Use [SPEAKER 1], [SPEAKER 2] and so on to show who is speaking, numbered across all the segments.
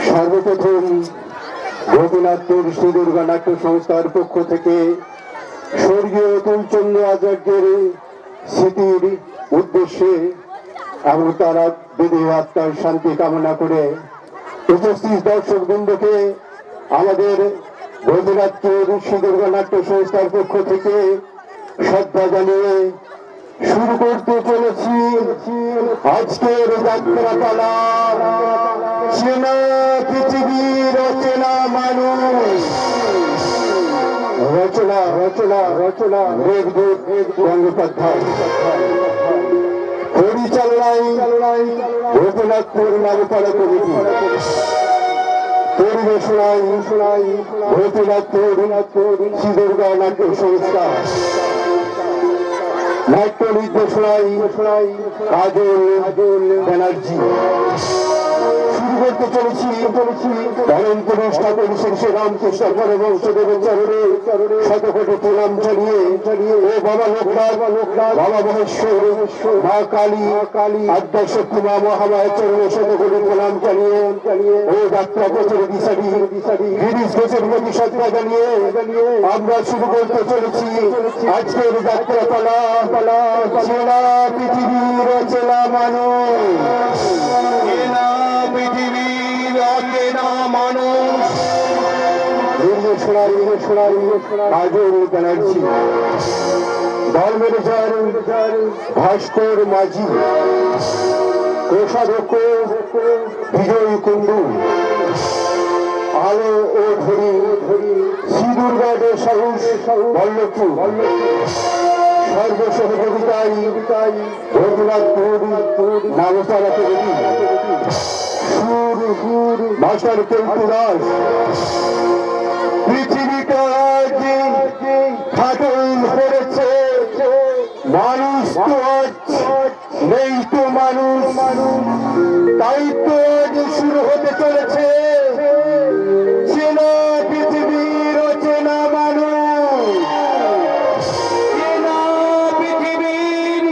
[SPEAKER 1] সর্বপ্রথম গোপীনাথপুর শ্রী দুর্গা নাট্য সংস্থার পক্ষ থেকে স্বর্গীয় অতুলচন্দ্র আচার্যের স্মৃতির উদ্দেশ্যে এবং তারা বিদেহ আত্মার শান্তি কামনা করে উপস্থিত দর্শক বৃন্দকে আমাদের গোপীনাথপুর শ্রী দুর্গা নাট্য সংস্থার পক্ষ থেকে শ্রদ্ধা জানিয়ে শুরু করতে চলেছি আজকের যাত্রাপালা। চেনা পৃথিবীর অচেনা মানুষ। রচনা রচনা রচনা মেঘদূত গঙ্গোপাধ্যায়। পরিচালনায় গোপীনাথপুর নামপাড়া কমিটি। পরিবেশনায় গোপীনাথপুর শ্রী দুর্গা নাট্য সংস্থা। নাট্য নির্দেশনায় কাজল ব্যানার্জি। শুরু করতে চলেছি ধরম পুরুষ ঠাকুর শ্রী রামকৃষ্ণ পরমহংসদেবের চরণে শতকোটি প্রণাম জানিয়ে ও বাবা লোকনাথ বাবা মহেশ্বর মা কালী আদ্যাশক্তি মা মহামায়ের চরণে শতকোটি প্রণাম জানিয়ে ও যাত্রা প্রচার দিশারি গিরিশ ঘোষের প্রতি শ্রদ্ধা জানিয়ে আমরা শুরু করতে চলেছি আজকের যাত্রাপালা। চেনা পৃথিবীর অচেনা মানুষ। পৃথিবীর অচেনা মানুষ। কাজল ব্যানার্জি। দল ম্যানেজার ভাস্কর মাঝি। কোষাধ্যক্ষ বিজয় কুণ্ডু। আলো ও ধরি শ্রী দুর্গাদের সাহস বল্লভপুর। সর্বসহযোগিতায় রঘুনাথপুর নামতারা কমিটি। সুর মাস্টার কেলটু দাস। পৃথিবীটা আজ ফাটল পড়েছে, মানুষ তো আজ নেই তো মানুষ, তাই তো আজ শুরু হতে চলেছে চেনা পৃথিবীর অচেনা মানুষ। চেনা পৃথিবীর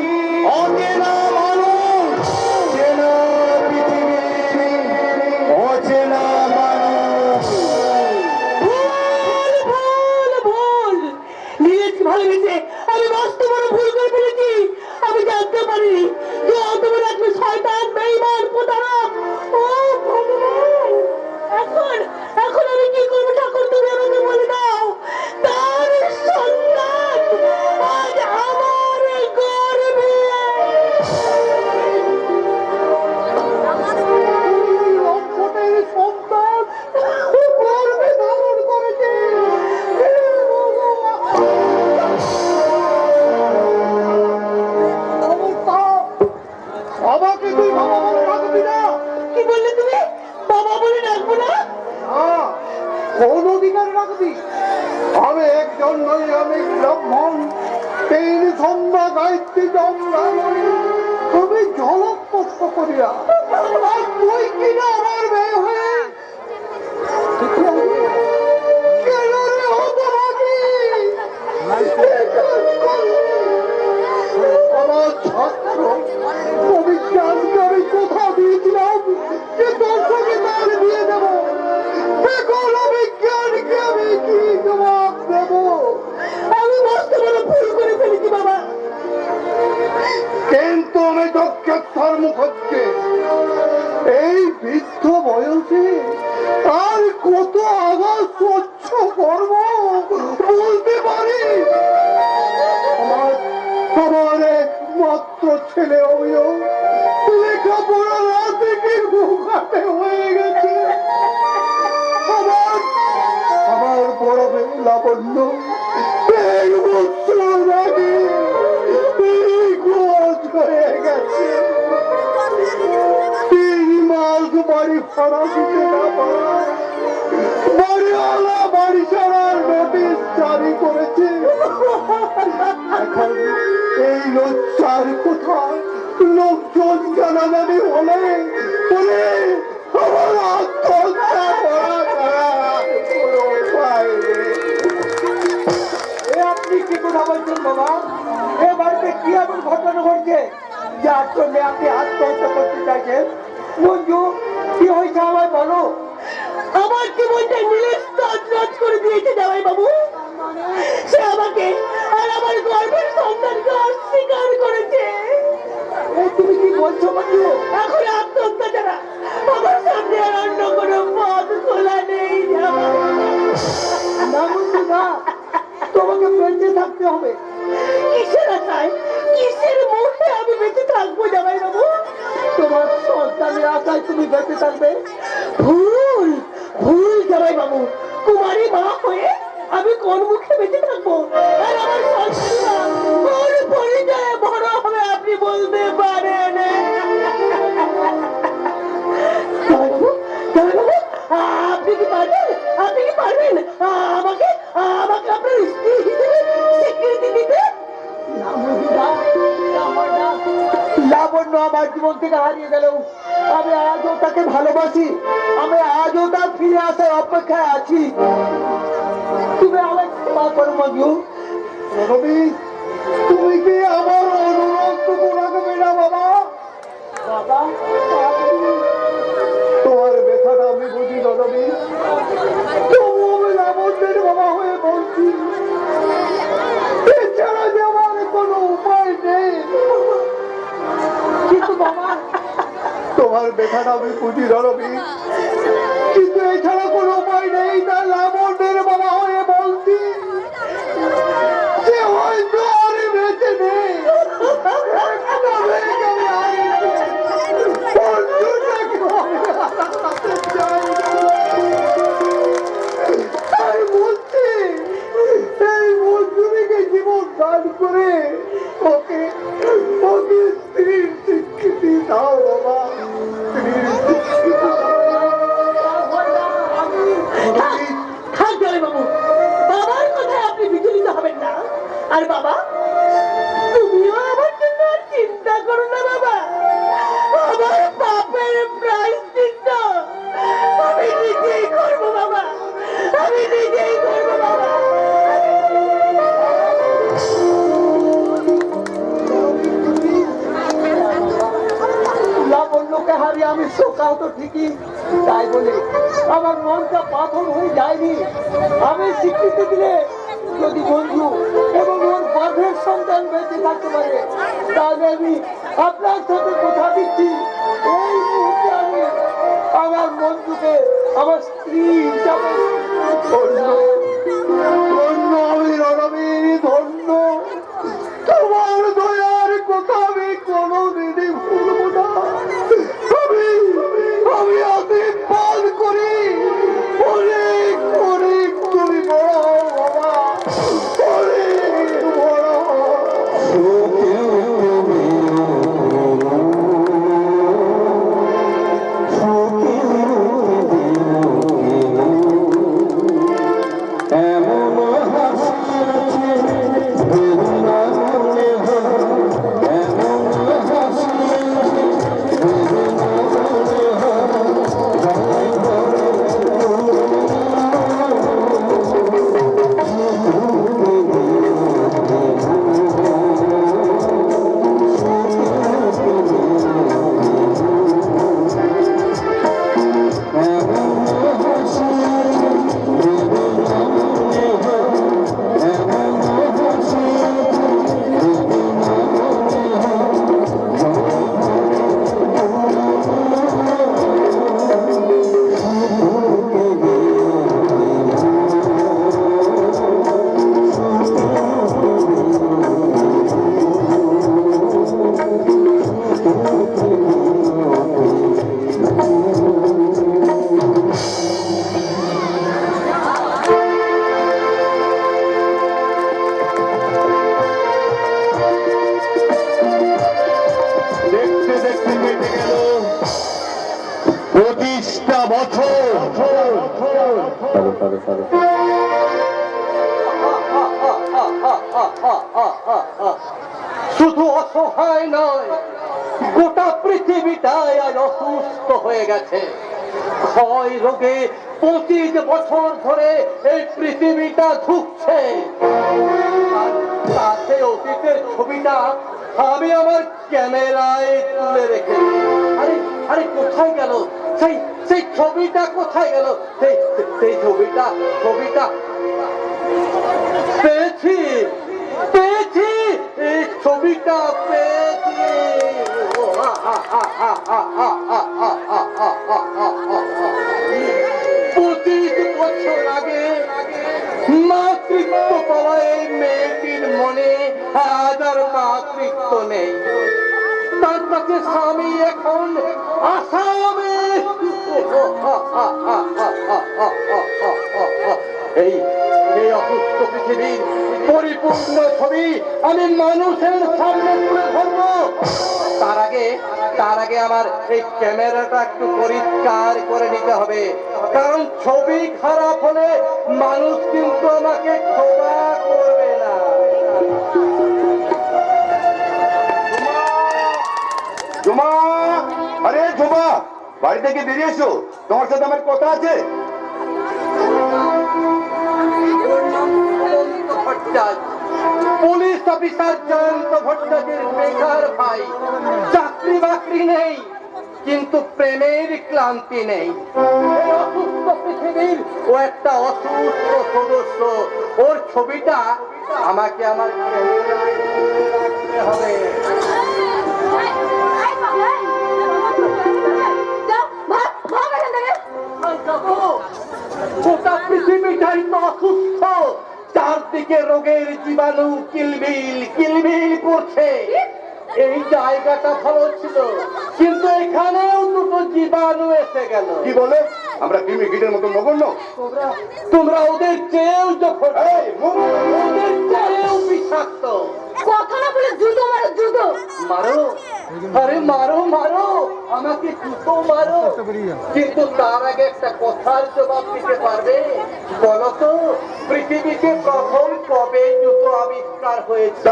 [SPEAKER 1] অচেনা মানুষ। চেনা পৃথিবীর অচেনা মানুষ।
[SPEAKER 2] ভালোবেসে আমি মস্ত বড় ভুল করে ফেলেছি। আমি জানতে পারিনি যে অত বড় একটা শয়তান বেঈমান প্রতারক। ও ভগবান, এখন আমি কি করবো ঠাকুর, তুমি আমাকে বলে দাও। তার সন্তান আজ আমার গর্ভে। লক্ষ্মণের সন্তান গর্ভে ধারণ করেছে। বাবাকে তুই বাবা বলে ডাকবি না। কি বললে তুমি? বাবা বলে ডাকবো না? কোন অধিকারে ডাকবি? আমি একজন নই, আমি ব্রাহ্মণ। তিন সন্ধ্যা গায়ত্রী জন্মাবলী তুমি জলস্পর্শ করিয়া, আর তুই কিনা আমার মেয়ে হয়ে কেন রে হতভাগী? আমার ছাত্র অভিজ্ঞানকে আমি কোথাও দিয়েছিলাম যে তোর সঙ্গে তার বিয়ে দেব। এখন অভিজ্ঞানকে আমি কি জবাব দেব? আমি মস্ত বড় ভুল করে ফেলেছি বাবা। কিন্তু আমি দক্ষেশ্বর মুখোজ্জে এই বৃদ্ধ বয়সে আর কত আঘাত সহ্য করব বলতে পারি? আমার একমাত্র ছেলে অভিযোগ লেখাপড়া না থেকে মুখাতে হয়ে গেছে। আমার বড় মেয়ে লাবণ্য 1 বছর আগে হয়ে গেছে। 3 মাস বাড়ি ভাড়া দিতে না পারা বাড়িওয়ালা বাড়ি ছাড়ার নোটিশ জারি করেছে। এখন এই লজ্জার কোথায় লোকজন জানাজানি হলে আমার আত্মহত্যা করা আপনি কি কথা বলছেন বাবা? এ বাড়িতে কি এমন ঘটনা ঘটছে যার জন্য আপনি আত্মহত্যা করতে চাইছেন? মঞ্জু, কি হয়েছে আমায় বলো।
[SPEAKER 3] আমার জীবনটা নীলেশ তছনছ করে দিয়েছে জামাই বাবু। সে আমাকে আর আমার গর্ভের সন্তানকে অস্বীকার করেছে।
[SPEAKER 2] তুমি কি বলছো মঞ্জু?
[SPEAKER 3] এখন আত্মহত্যা ছাড়া আমার সামনে আর অন্য কোনো পথ খোলা নেই জামাই।
[SPEAKER 2] না মঞ্জু না, তোমাকে বেঁচে থাকতে হবে।
[SPEAKER 3] কিসের আশায়, কিসের মুহূর্তে আমি বেঁচে থাকবো জামাই বাবু?
[SPEAKER 2] তোমার সন্তানের আশায় তুমি বেঁচে থাকবে?
[SPEAKER 3] ভুল, ভুল জামাই বাবু। কুমারী মা হয়ে আমি কোন মুখে বেঁচে থাকবো? আর আমার সন্তানরা কোন পরিচয়ে বড় হবে আপনি বলতে পারেন? জামাই বাবু, জামাই বাবু, আপনি কি পারবেন? আপনি কি পারবেন আমাকে আমাকে আপনার স্ত্রী হিসেবে স্বীকৃতি দিতে?
[SPEAKER 2] লাবণ্য আমার জীবন থেকে হারিয়ে গেলেও আমি আজও তাকে ভালোবাসি। আমি আজও তার ফিরে আসার অপেক্ষায় আছি। তুমি আমায় ক্ষমা করো মঞ্জু। রবি, তুমি কি আমার অনুরোধটুকু রাখবে না বাবা? বাবা, তোমার ব্যথাটা আমি বুঝি রবি। তবু আমি লাবণ্যের বাবা হয়ে বলছি, এছাড়া যে আমার কোনো উপায় নেই। কিন্তু বাবা, তোমার ব্যথাটা আমি বুঝি রবি, কিন্তু এছাড়া কোনো উপায় নেই। তার লাবণ্যের বাবা হয়ে বলছি, যে হয়তো আর বেঁচে নেই। একটা মেয়েকে আমি হারিয়েছি। বন্ধুটাকে আমি হারাতে চাই না। তাই বলছি, এই মজুরিকে জীবন দান করে ওকে ওকে স্ত্রীর স্বীকৃতি দাও বাবা। স্ত্রীর স্বীকৃতি দাও।
[SPEAKER 3] থাক জামাই বাবু, বাবার কথায় আপনি বিচলিত হবেন না। আর বাবা, তুমিও আমার জন্য আর চিন্তা করো না বাবা। আমার পাপের প্রায়শ্চিত্ত আমি নিজেই করবো বাবা, আমি নিজেই করবো বাবা।
[SPEAKER 2] লাবণ্যকে হারিয়ে আমি শোকাও তো ঠিকই, তাই বলে আমার মনটা পাথর হয়ে যায়নি। আমি স্বীকৃতি দিলে যদি বন্ধু এবং ওর গর্ভের সন্তান বেঁচে থাকতে পারে, তাহলে আমি আপনার সাথে কথা দিচ্ছি, এই মুহূর্তে আমি আমার বন্ধুকে আমার স্ত্রী হিসাবে ধন্য। ধন্য আমি রণবীর, ধন্য। তোমার দয়ার কথা আমি কোনোদিনই ভুলব না। আমি আশীর্বাদ করি, অনেক অনেক তুমি বড় বাবা, অনেক বড়। শুধু অসহায় নয়, গোটা পৃথিবীটাই আজ অসুস্থ হয়ে গেছে। ক্ষয় রোগে 25 বছর ধরে এই পৃথিবীটা ধুঁকছে। আর তাতে অতীতের ছবিটা আমি আমার ক্যামেরায় তুলে রেখেছি। আরে আরে কোথায় গেল সেই সেই ছবিটা কোথায় গেল সেই সেই ছবিটা পেয়েছি পেয়েছি এই ছবিটা পেয়েছি ও, আ, আ, আ, আ, আ, আ, আ, আ, আ, আ, আ, আ, আ, আ। 25 বছর আগে মাতৃত্ব পাওয়া এই মেয়েটির মনে আজ আর মাতৃত্ব নেই। তার কাছে স্বামী এখন আসামে। এই এই অসুস্থ পৃথিবীর পরিপূর্ণ ছবি আমি মানুষের সামনে তুলে ধরবো। তার আগে আমার এই ক্যামেরাটা একটু পরিষ্কার করে নিতে হবে, কারণ ছবি খারাপ হলে মানুষ কিন্তু আমাকে ক্ষমা করবে না।
[SPEAKER 1] জুমা, আরে জুমা, বাড়ি থেকে বেরিয়ে এসো, তোমার সাথে আমার কথা আছে।
[SPEAKER 2] পুলিশ অফিসার জয়ন্ত ভট্টাচার্যের বেকার ভাই, চাকরি বাকরি নেই, কিন্তু প্রেমের ক্লান্তি নেই। এই অসুস্থ পৃথিবীর ও একটা অসুস্থ সদস্য, ওর ছবিটা আমাকে আমার ক্যামেরায় রাখতে হবে। গোটা পৃথিবীটাই তো অসুস্থ, চারদিকে রোগের জীবাণু কিলবিল করছে। এই জায়গাটা ভালো ছিল, কিন্তু এখানেও দুটো জীবাণু এসে গেল।
[SPEAKER 1] কি বলে আমরা কৃমি কীটের মতো নগণ্য?
[SPEAKER 2] তোমরা ওদের চেয়েও যখন ওদের চেয়েও বিষাক্ত।
[SPEAKER 3] কথা না বলে জুতো মারো, জুতো
[SPEAKER 2] মারো, আরে মারো মারো, আমাকে জুতো মারো, কিন্তু তার আগে একটা কথার জবাব দিতে পারবে? বলো তো, পৃথিবীতে প্রথম কবে জুতো আবিষ্কার হয়েছে?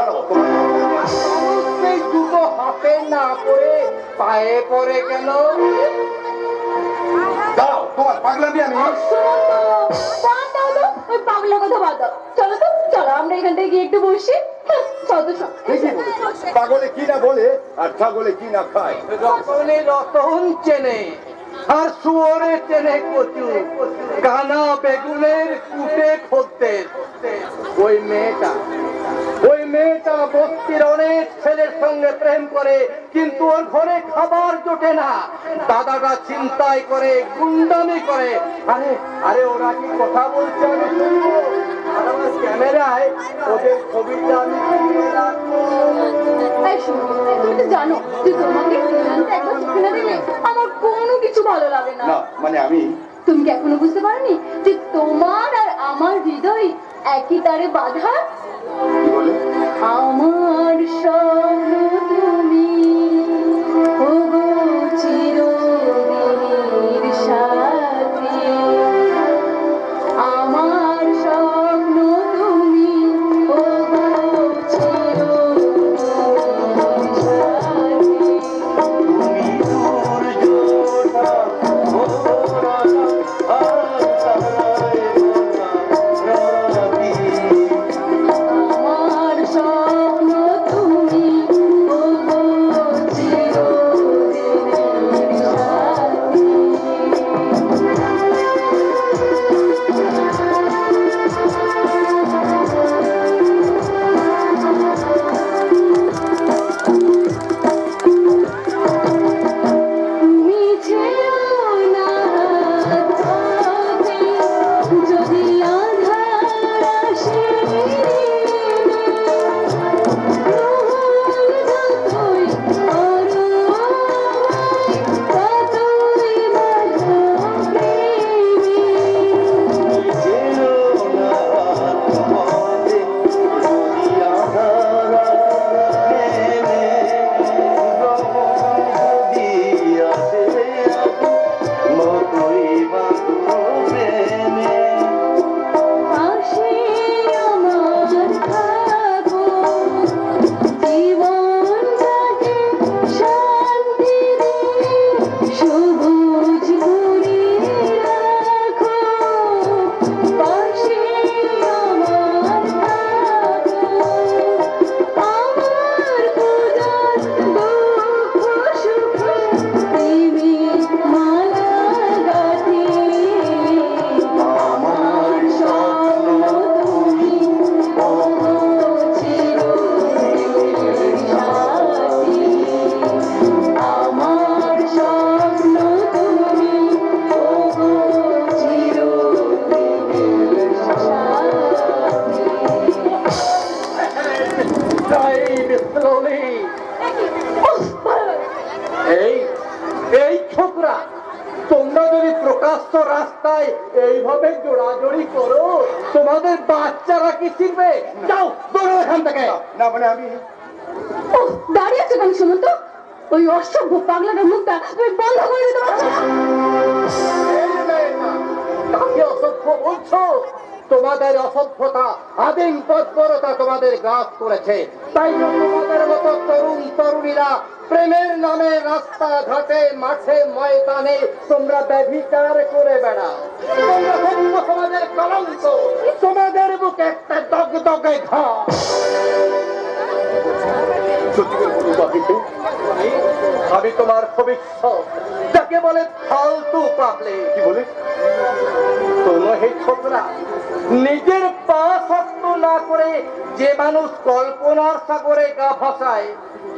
[SPEAKER 2] সেই জুতো হাতে না পড়ে পায়ে পড়ে কেন?
[SPEAKER 1] দাও তোমার পাগলামি আমি।
[SPEAKER 3] ওই পাগলের কথা বাদ দাও। চলো তো, চলো আমরা এখান থেকে গিয়ে একটু বসি।
[SPEAKER 1] পাগলে কি না বলে আর ছাগলে কি না খায়।
[SPEAKER 2] রতনে রতন চেনে আর শুয়োরে চেনে কচু, কানা বেগুনের কুটে খদ্দের। ওই মেয়েটা বস্তির অনেক ছেলের সঙ্গে প্রেম করে, কিন্তু ওর ঘরে খাবার জোটে না। দাদাটা চিন্তাই করে, গুন্ডামি করে। আরে আরে ওরা কি কথা বলছে আমি শুনবো, আর আমার ক্যামেরায় ওদের ছবিটা আমি রাখবো।
[SPEAKER 3] তুমি তো জানো যে তোমাকে একবার চোখে না দিলে আমার কোনো কিছু ভালো লাগে না।
[SPEAKER 1] না মানে আমি।
[SPEAKER 3] তুমি কি এখনো বুঝতে পারোনি যে তোমার আর আমার হৃদয় একই তারে বাঁধা?
[SPEAKER 1] কি বলে?
[SPEAKER 3] আমার স্বপ্ন তুমি, ওগো চিরদিনের সাথী। আমার স্বপ্ন তুমি, ওগো চিরদিনের সাথী। আমার স্বপ্ন তুমি, ওগো চিরদিনের সাথী। তুমি ছেড়ো না পথে, যদি আঁধার আসে, যতই করো ততই বাঁধো প্রেমে। পাশে আমার থাকো, জীবনটাকে শান্তি দিয়ে সবুজ করে রাখো। পাশে আমার থাকো, আমার খোঁজার দুঃখ সুখে তুমি
[SPEAKER 2] যদি প্রকাশ্য রাস্তায় এইভাবে জোড়াজড়ি করো, তোমাদের বাচ্চারা কি শিখবে? যাও দৌড়ো এখান থেকে।
[SPEAKER 1] না মানে আমি
[SPEAKER 3] ও দাঁড়িয়ে আছে কেন শুনুন তো? ওই অসভ্য পাগলাটার মুখটা তুমি বন্ধ করে দিতে পারছো না?
[SPEAKER 2] তাকে অসভ্য বলছো? তোমাদের অসভ্যতা, আদিম তৎপরতা তোমাদের গ্রাস করেছে। তাই তো তোমাদের মতো তরুণ তরুণীরা প্রেমের নামে রাস্তাঘাটে মাঠে ময়দানে তোমরা ব্যভিচার করে বেড়াও। তোমরা সভ্য সমাজের কলঙ্ক। তোমাদের বুকে একটা দগদগে ঘা।
[SPEAKER 1] সত্যি করে বলুন তো আপনি কে?
[SPEAKER 2] আমি তোমার ভবিষ্যৎ, যাকে বলে ফালতু পাবলে।
[SPEAKER 1] কি বলে?
[SPEAKER 2] শোনো হে ছোটরা, নিজের পা শক্ত না করে যে মানুষ কল্পনার সাগরে গা ভাসায়,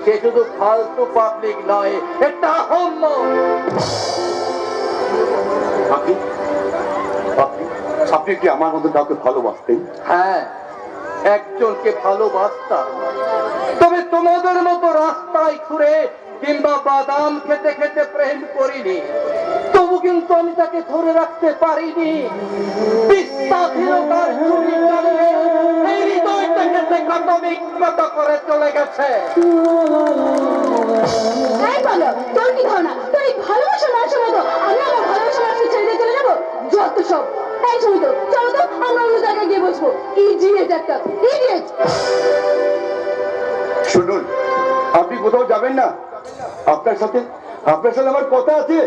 [SPEAKER 2] সে শুধু ফালতু পাবলিক নয়, একটা আহম্ম।
[SPEAKER 1] আপনি আপনি আপনি কি আমার মতো কাউকে ভালোবাসতেন?
[SPEAKER 2] হ্যাঁ, একজনকে ভালোবাসতাম। তবে তোমাদের মতো রাস্তায় ঘুরে কিংবা বাদাম খেতে খেতে প্রেম করিনি। তবু কিন্তু আমি তাকে ধরে রাখতে পারিনি। বিশ্বাসহীনতার ছুরি চালিয়ে এই হৃদয়টাকে সে কত বিকৃত করে চলে গেছে।
[SPEAKER 3] এই বলো, তোর কি ধারণা? তোর এই ভালোবাসা মানুষের মতো আমি আমার ভালোবাসা মানুষকে ছেড়ে দিয়ে চলে যাবো? যত সব। এই শুনি তো, চলো তো আমরা অন্য জায়গায় গিয়ে বসবো। ইডিয়েট একটা, ইডিয়েট।
[SPEAKER 1] শুনুন, আপনি কোথাও যাবেন না। আপনার সাথে আমার কথা আছে।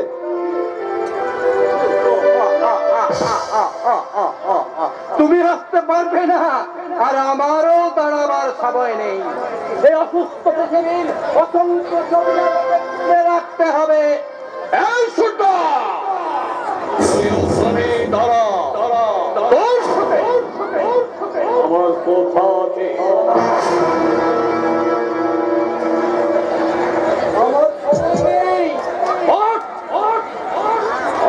[SPEAKER 2] তুমি আসতে পারবে না, আর আমারও দাঁড়াবার সময় নেই। এই অসুস্থ পৃথিবীর অসংখ্য জমিদারকে রাখতে হবে। এই সুটা আমার কথা আছে। আমার সময় নেই।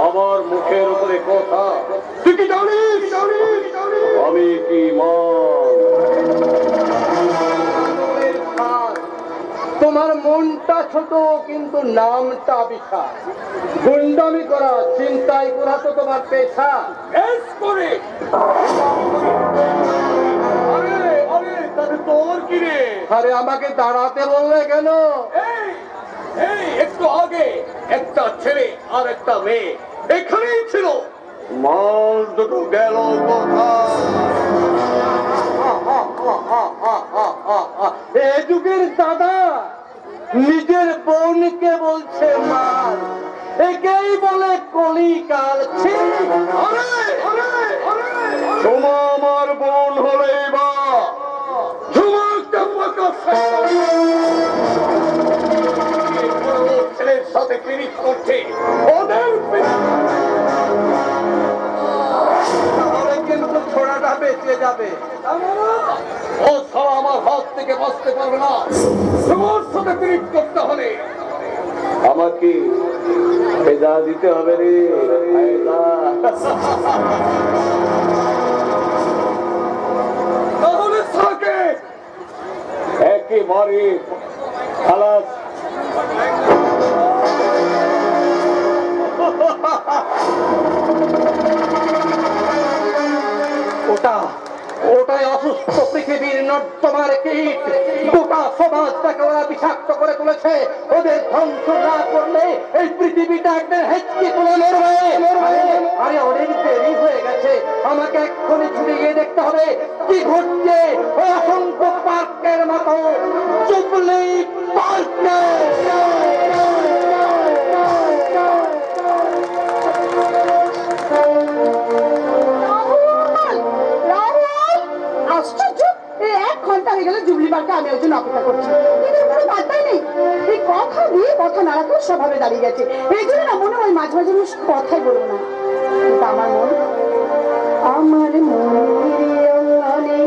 [SPEAKER 2] আমার মুখের উপরে কথা। তুই কি জানিস আমি কি তোমার মনটা ছোট কিন্তু নামটা বিশাল। গুন্ডামি করা, চিন্তাই করা তো তোমার পেশা। তোর কি রে? আরে আমাকে দাঁড়াতে বললে কেন? একটু আগে একটা ছেলে আর একটা মেয়ে এখানেই ছিল। মাল দুটো গেল এ যুগের দাদা নিজের বোনকে বলছে মাল, একেই বলে কলিকাল। তোমা আমার বোন হলেই বা ছেলের সাথে পিরিত করছে ওদের তাহলে কিন্তু ছোড়াটা বেঁচে যাবে। ও ছাড়া আমার হাত থেকে বাঁচতে পারবে না। তোমার সাথে পিরিত করতে হলে আমাকে ভেজা দিতে হবে রে। তাহলে থাকে একেবারে খালাস। ওটাই অসুস্থ পৃথিবীর নর্দমার কীট। গোটা সমাজটাকে ওরা বিষাক্ত করে তুলেছে। ওদের ধ্বংস না করলে এই পৃথিবীটা একদিন হেঁচকি তুলে মরবে। আরে অনেক দেরি হয়ে গেছে, আমাকে এক্ষুনি ছুটে গিয়ে দেখতে হবে কি ঘটছে ওই অসংখ্য পার্কের মতো জুবলি পার্কে।
[SPEAKER 3] জুবলি পার্কে আমি ওই জন্য অপেক্ষা করছি। এদের কোনো বার্তাই নেই। এই কথা দিয়ে কথা নাড়াতে স্বভাবে দাঁড়িয়ে গেছে। এই জন্য না মনে হয় মাঝে মাঝে আমি কথাই বলবো না। কিন্তু আমার মনের অঙ্গনে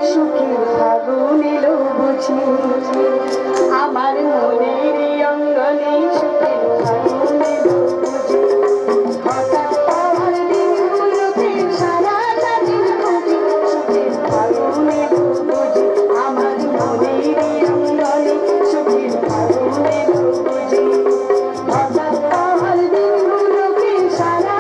[SPEAKER 3] সুখের ফাগুন এলো বুঝি। আমার মনের অঙ্গনে সুখের ফাগুন এলো বুঝি। হঠাৎ আমার দিনগুলোতে সারাটা দিন বুঝি সুখের ফাগুন এলো বুঝি। আমার মনের অঙ্গনে সুখের ফাগুন এলো বুঝি। হঠাৎ আমার দিনগুলোতে সারা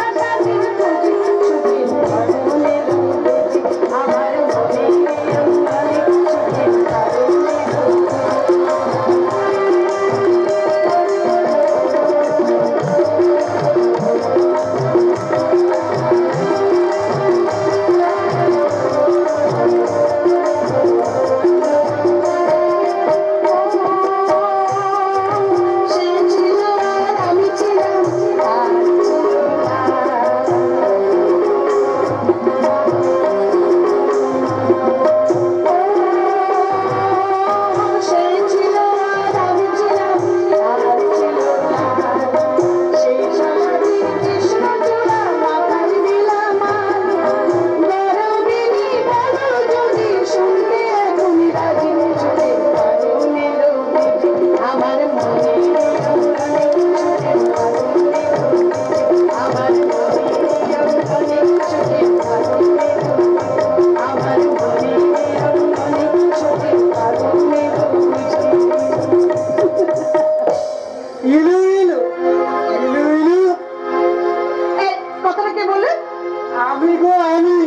[SPEAKER 2] আমি গো আমি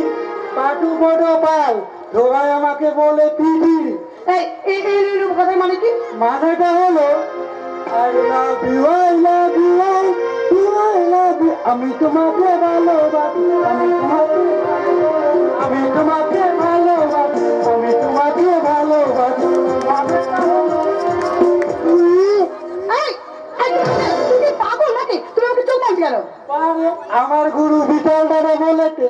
[SPEAKER 2] পাটু বড় পাল সবাই আমাকে বলে পিটির। এই কথা মানে কি? মানেটা হলো I love you, I love you, I love you. আমি তোমাকে ভালোবাসি, আমি তোমাকে ভালোবাসি, আমি তোমাকে ভালোবাসি।
[SPEAKER 3] পাগল নাকি? তুমি আমাকে চোখ মারছি কেন?
[SPEAKER 2] আমার গুরু বিশাল দাদা বলেছে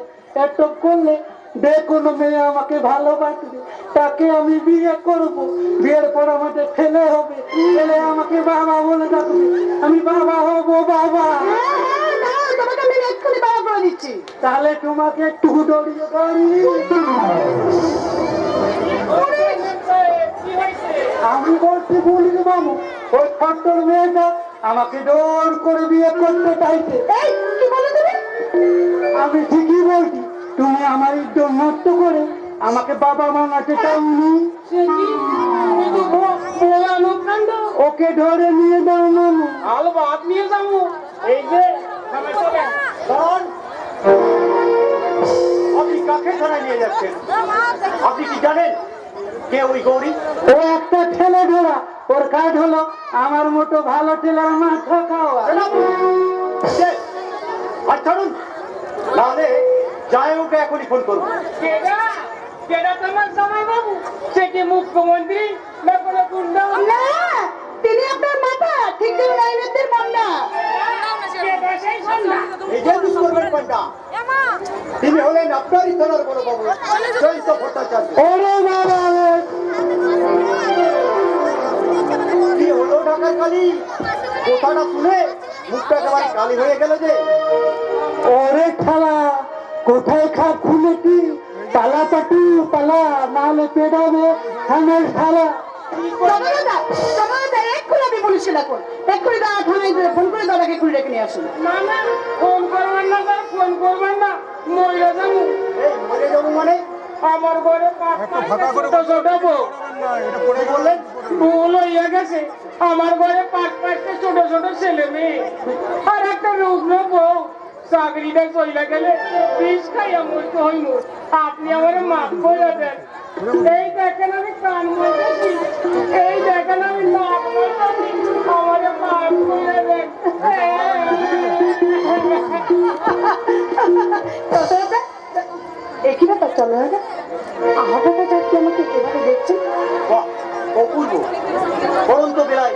[SPEAKER 2] এত করলে যে কোনো মেয়ে আমাকে ভালোবাসবে তাকে আমি বিয়ে করব, বিয়ের পর আমাকে ছেলে হবে, ছেলে আমাকে বাবা বলে ডাকবে, আমি বাবা হব বাবা।
[SPEAKER 3] তোমাকে আমি এক্ষুনি বাবা করে দিচ্ছি।
[SPEAKER 2] তাহলে তোমাকে একটু দড়িয়ে আমি বলছি বলিনি মামু, ওই ছোট্টর মেয়েটা আমাকে জোর করে বিয়ে করতে চাইছে।
[SPEAKER 3] এই কি বলে তুমি?
[SPEAKER 2] আমি ঠিকই বলছি, তুমি আমার ইজ্জত নষ্ট করে আমাকে বাবা বানাতে চাওনি। ওকে ধরে নিয়ে যাও মামু।
[SPEAKER 4] আলো ভাত নিয়ে যাবো। এই যে আপনি কাকে থানায় নিয়ে যাচ্ছেন? আপনি কি জানেন কে ওই গৌরী?
[SPEAKER 2] ও একটা ছেলে ধরা, ওর কাজ হলো আমার মতো ভালো ছেলের মাথা খাওয়া।
[SPEAKER 4] আর ছাড়ুন, নাহলে যাই ওকে এখনই ফোন করবো।
[SPEAKER 5] কেডা তোমার জামাই বাবু? সে কি মুখ্যমন্ত্রী না কোনো গুন্ডা?
[SPEAKER 3] না, তিনি আপনার মাথা ঠিক যেন লাইনের মন্ডা।
[SPEAKER 5] কেডা সেই সন্ধ্যা?
[SPEAKER 4] এই যে দুষ্কর্মের পান্ডা, তিনি হলেন আপনারই থানার বড় বাবু জয়ন্ত ভট্টাচার্য।
[SPEAKER 2] ওরে বাবা রে!
[SPEAKER 4] কি হলো ঢাকার কালী? কথাটা শুনে মুখটা একেবারে কালি হয়ে গেল যে।
[SPEAKER 2] ওরে খালা, কোথায় খা খুলেছি? পালা পাটু পালা, নাহলে পেটাবে থানার খালা।
[SPEAKER 3] এক্ষুনি আপনি পুলিশে ডাকুন, এক্ষুনি দাদা থানায় ফোন করে দাদাকে খুলে ডেকে নিয়ে আসুন।
[SPEAKER 5] না না, ফোন করবেন না স্যার, ফোন করবেন না, মহিলা যাবো।
[SPEAKER 4] এই মরে যাবো মানে?
[SPEAKER 5] আমার ঘরে ছোট বউ
[SPEAKER 4] কি বললেন?
[SPEAKER 5] ভুল হইয়া গেছে। আমার ঘরে পাঁচটা ছোট ছোট ছেলে মেয়ে আর একটা রুগ্ন বউ। চাকরিটা চলে গেলে বিষ খাইয়া মরতে হইব। আপনি আমার মাফ করে দেন। এই দেখেন আমি কান মরতেছি, এই দেখেন আমি নাক মরতেছি, আমার মাফ করে দেন।
[SPEAKER 3] একই ব্যাপার চলো দাদা, আহাটাটা যাচ্ছি আমাকে এভাবে দেখছেন।
[SPEAKER 4] বাহ, অপূর্ব। পরন্ত বেলায়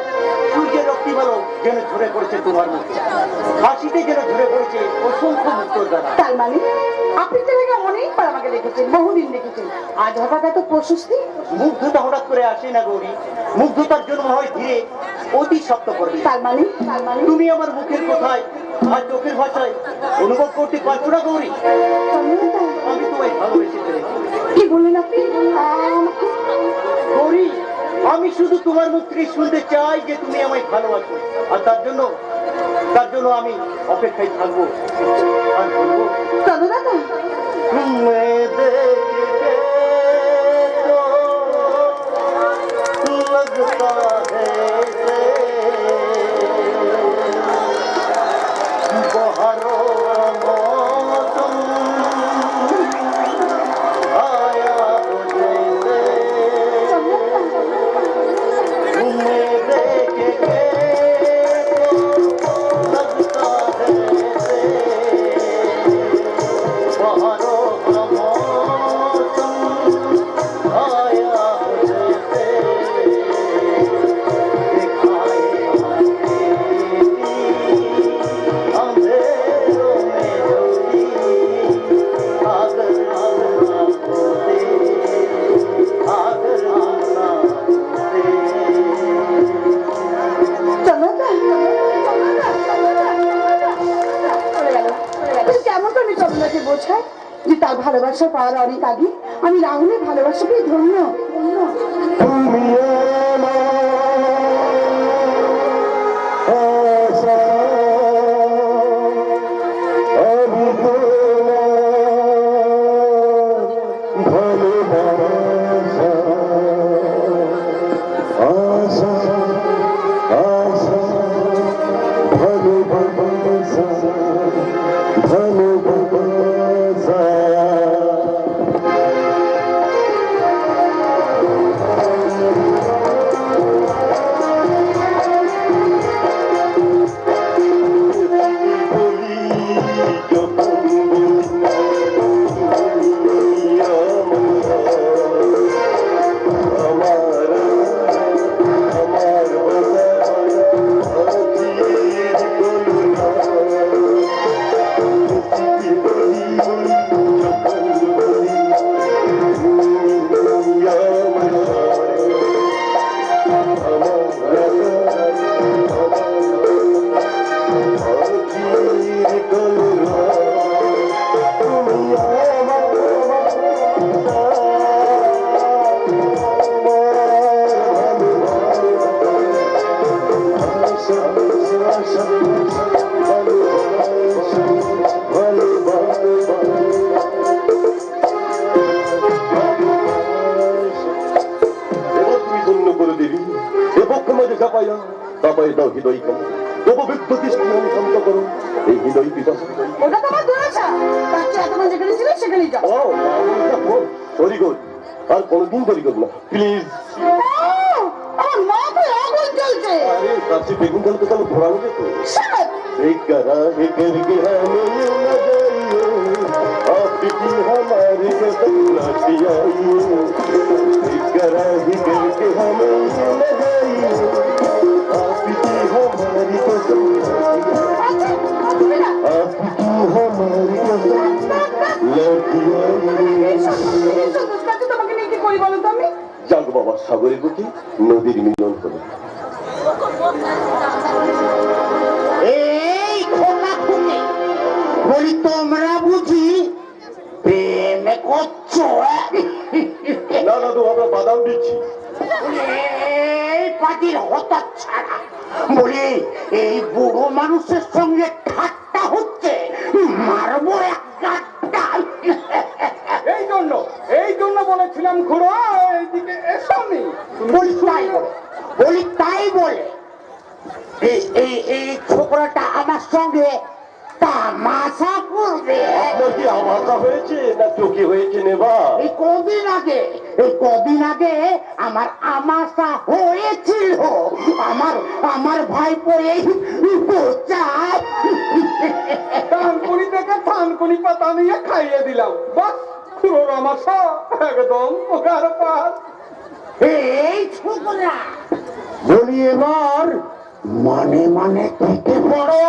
[SPEAKER 4] সূর্যের রক্তি ভালো যেন ঝরে পড়েছে তোমার মুখে, হাসিতে যেন ঝরে পড়েছে অসংখ্য মুক্তর দ্বারা।
[SPEAKER 3] তার মানে আপনি তো এর আগে অনেকবার আমাকে দেখেছেন, বহুদিন দেখেছেন, আজ হঠাৎ এত প্রশস্তি?
[SPEAKER 4] মুগ্ধতা হঠাৎ করে আসে না গৌরী, মুগ্ধতার জন্ম হয় ধীরে, অতি শক্ত করবে।
[SPEAKER 3] তার মানে
[SPEAKER 4] তুমি আমার মুখের কথায় আর চোখের ভাষায় অনুভব করতে পারছো না গৌরী? আমি তোমায় ভালোবেসে ফেলেছি।
[SPEAKER 3] কি বললেন আপনি?
[SPEAKER 4] গৌরী, আমি শুধু তোমার মুখ থেকে শুনতে চাই যে তুমি আমায় ভালোবাসো, আর তার জন্য আমি অপেক্ষায় থাকবো আর বলবো,
[SPEAKER 3] চলো দাদা।
[SPEAKER 4] मैं देखके तो लगता है बहारों का मौसम आया हो जैसे मैं देखके तो लगता है बहारों का मौसम आया हो जैसे दिखाए अंधेरों में ज्योति आगर आना होते आगर आना होते।
[SPEAKER 3] চলো কেমন করে চন্দ্রকে বোঝায় যে তার ভালোবাসা পাওয়ার অনেক আগে আমি রাহুলের ভালোবাসা পেয়ে ধন্য।
[SPEAKER 1] তুমি আমার আশা, আমি তোমার ভালোবাসা, আশা আশা ভালোবাসা, ভালোবাসা হৃদয় কেন তব বিদ্যুৎ শান্ত করো এই হৃদয় পিপাসা
[SPEAKER 3] ওটা তোমার দূরেছা বাচ্চা এতক্ষণ যেখানে ছিল সেখানেই যাও
[SPEAKER 1] সরি গুড আর কোনদিন সরি গুড না প্লিজ
[SPEAKER 3] আমার মাথায় আগুন জ্বলছে
[SPEAKER 1] আরে তার চেয়ে বেগুন জ্বালাতে তাহলে ঘোরানো যেত एक करा है करके हमें यूं न जाइए आपकी हमारी कसम लाती आइए एक करा है करके हमें यूं न जाइए आपकी हमारी कसम आपकी हमारी कसम लाती आइए
[SPEAKER 3] তোমাকে নিয়ে কি করি বলো তো আমি
[SPEAKER 1] जाग बाबा सागरेर बुके नदीर मिलन करे
[SPEAKER 2] এই খোকা খুকি বলি তোমরা বুঝি প্রেমে করছো
[SPEAKER 1] না না তো আমরা বাদাম দিচ্ছি
[SPEAKER 2] এই পাটির হঠাৎ ছাড়া বলি এই বুড়ো মানুষের সঙ্গে ঠাট্টা হচ্ছে মারবো এক কাটটা
[SPEAKER 5] এই জন্য বলেছিলাম খুড়ো এইদিকে এসো নি
[SPEAKER 2] বলি তাই বলে এই ছোকরাটা আমার সঙ্গে তামাশা করবে
[SPEAKER 1] আপনার কি আমাশা হয়েছে না চোখে হয়েছে নেবা
[SPEAKER 2] এই কদিন আগে আমার আমাশা হয়েছিল আমার ভাইপো এই বোচা
[SPEAKER 5] থানকুনি থেকে থানকুনি পাতা নিয়ে খাইয়ে দিলাম বাস খুড়োর আমাশা একদম ওখার পাস
[SPEAKER 2] এই ছোকরা বলি এবার মানে থেকে পড়ো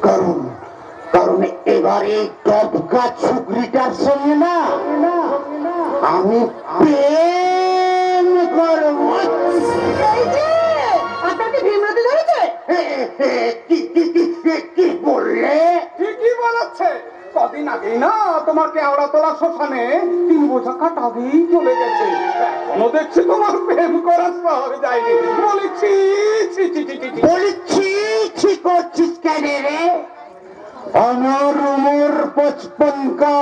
[SPEAKER 2] কারণ এবার এই টপকা ছুকরিটার সঙ্গে না আমি প্রেম করবো
[SPEAKER 3] আপনাকে ভীমরাতে ধরেছে
[SPEAKER 2] কি বললে
[SPEAKER 5] ঠিকই বলেছে কদিন আগেই না তোমার কেওড়া তোলা শ্মশানে 3 বোঝা কাঠ আগেই চলে গেছে এখনো দেখছি তোমার প্রেম করার শহর যায়নি বলেছি
[SPEAKER 2] বলছি ঠিক করছিস কেন রে আমার উমর 55 का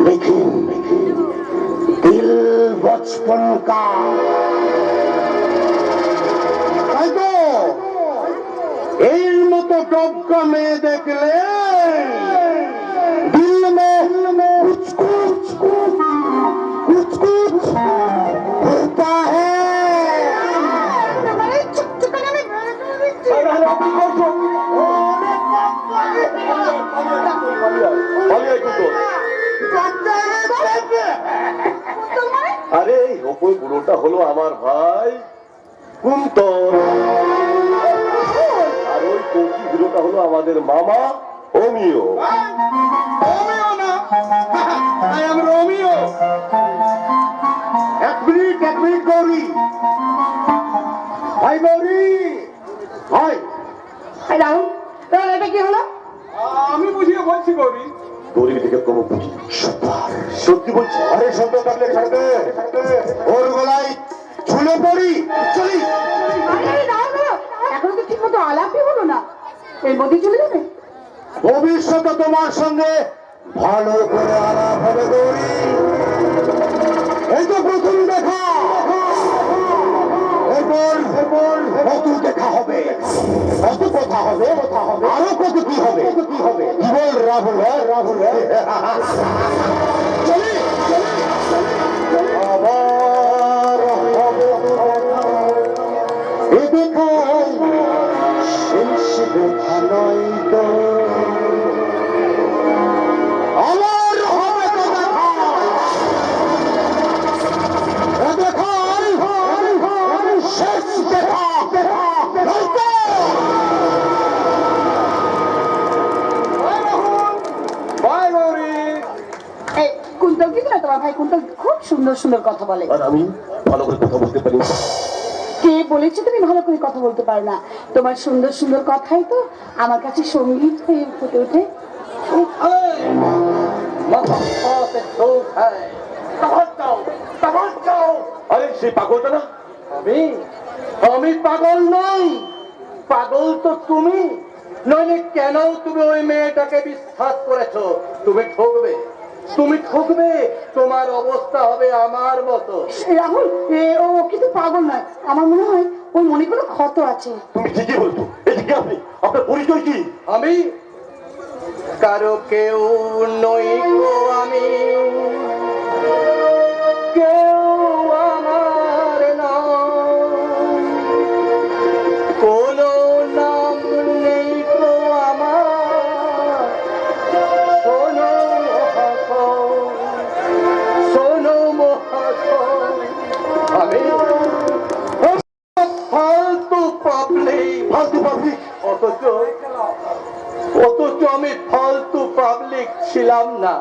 [SPEAKER 2] लेकिन दिल बचपन का তাই তো এর মতো টপকা মেয়ে দেখলে दिल में कुछ होता है
[SPEAKER 1] আরে এই ওপর বুড়োটা হলো আমার ভাই কুন্তল আর ওই কচি বুড়োটা হলো আমাদের মামা অমিয়
[SPEAKER 5] রোমিও না আই এম রোমিও
[SPEAKER 2] এক মিনিট গৌরী ভাই গৌরী ভাই
[SPEAKER 3] রাহুল এটা কি হলো
[SPEAKER 5] আমি বুঝিয়ে বলছি গৌরী
[SPEAKER 1] গরিব থেকে কোনো বুঝি সত্যি বলছি আরে সত্য থাকলে ছাড়বে ওর গলায় ঝুলে পড়ি চলি
[SPEAKER 3] এখন তো ঠিক মতো আলাপই হলো না এর মধ্যে চলে যাবে
[SPEAKER 2] ভবিষ্যতে তোমার সঙ্গে ভালো করে আলাপ হবে গৌরী এই তো প্রথম দেখা এরপর কত দেখা হবে কত কথা হবে আরো কত কি হবে কি বল রাহুল চলি আবার হবে এ দেখাই শেষ দেখা নয় তো আমার হবে তো দেখা শেষ দেখা
[SPEAKER 5] বাই গৌরী
[SPEAKER 3] এই কুন্তল কি না তোমার ভাই কুন্তল খুব সুন্দর সুন্দর কথা বলে
[SPEAKER 1] আর আমি ভালো করে কথা বলতে পারি না
[SPEAKER 3] কে বলেছে তুমি ভালো করে কথা বলতে পারো না তোমার সুন্দর সুন্দর কথাই তো আমার কাছে সঙ্গীত হয়ে ফুটে ওঠে
[SPEAKER 1] আরে সেই পাগলটা না
[SPEAKER 4] আমি পাগল নই, পাগল তো তুমি। নইলে কেন তুমি ওই মেয়েটাকে বিশ্বাস করেছো? তুমি ঠকবে, তোমার অবস্থা হবে আমার মতো।
[SPEAKER 3] রাহুল ও কিন্তু পাগল নয় আমার মনে হয় ওর মনে কোনো ক্ষত আছে।
[SPEAKER 1] তুমি ঠিকই বলছো। এদিকে আপনি, আপনার পরিচয় কি?
[SPEAKER 2] আমি কারো কেউ নই গো, আমি কেউ আমার নাম, কোনো নাম নেই গো আমার। শোনো মহাশয়, শোনো মহাশয়, আমি ফালতু পাবলিক।
[SPEAKER 1] ফালতু পাবলিক?
[SPEAKER 2] অথচ আমি ফালতু পাবলিক ছিলাম না।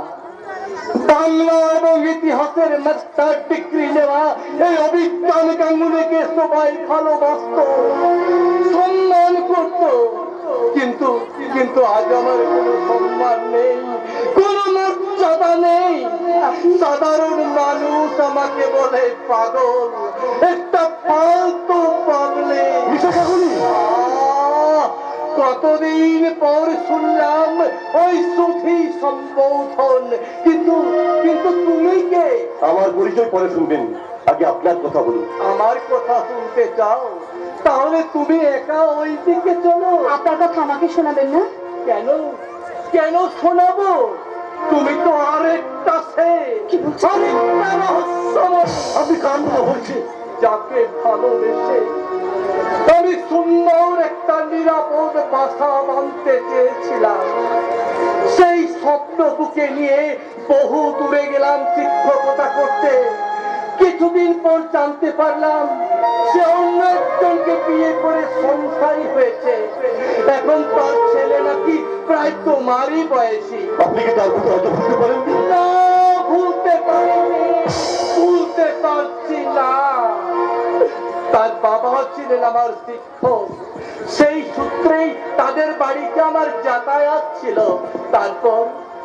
[SPEAKER 2] বাংলা এবং ইতিহাসের মাস্টার ডিগ্রি নেওয়া এই অভিজ্ঞান গাঙ্গুলিকে সবাই ভালোবাসত, সম্মান করত। কিন্তু কিন্তু আজ আমার কোনো সম্মান নেই, কোনো মর্যাদা নেই। সাধারণ মানুষ আমাকে বলে পাগল, একটা ফালতু পাবলিক। কতদিন পর শুনলাম ওই সুধী সম্বোধন, কিন্তু কিন্তু তুমি কে?
[SPEAKER 1] আমার পরিচয় পরে শুনবেন, আগে আপনার কথা বলুন।
[SPEAKER 2] আমার কথা শুনতে চাও? তাহলে তুমি একা ওই দিকে চলো।
[SPEAKER 3] আপনার কথা আমাকে শোনাবেন না?
[SPEAKER 2] কেন কেন শোনাবো? তুমি তো আরেকটা সে, আরেকটা রহস্যময়।
[SPEAKER 1] আপনি কার কথা বলছেন?
[SPEAKER 2] যাকে ভালোবেসে আমি সুন্দর একটা নিরাপদ বাসা বাঁধতে চেয়েছিলাম, সেই স্বপ্ন বুকে নিয়ে বহু দূরে গেলাম শিক্ষকতা করতে। কিছুদিন পর জানতে পারলাম সে অন্য একজনকে বিয়ে করে সংসারী হয়েছে। এখন তার ছেলে নাকি প্রায় তোমারই বয়সী।
[SPEAKER 1] আপনি কি তার কথা হয়তো বুঝতে পারেন?
[SPEAKER 2] না, ভুলতে পারিনি, ভুলতে পারছি না। তার বাবা ছিলেন আমার শিক্ষক, সেই সূত্রেই তাদের বাড়িতে আমার যাতায়াত ছিল।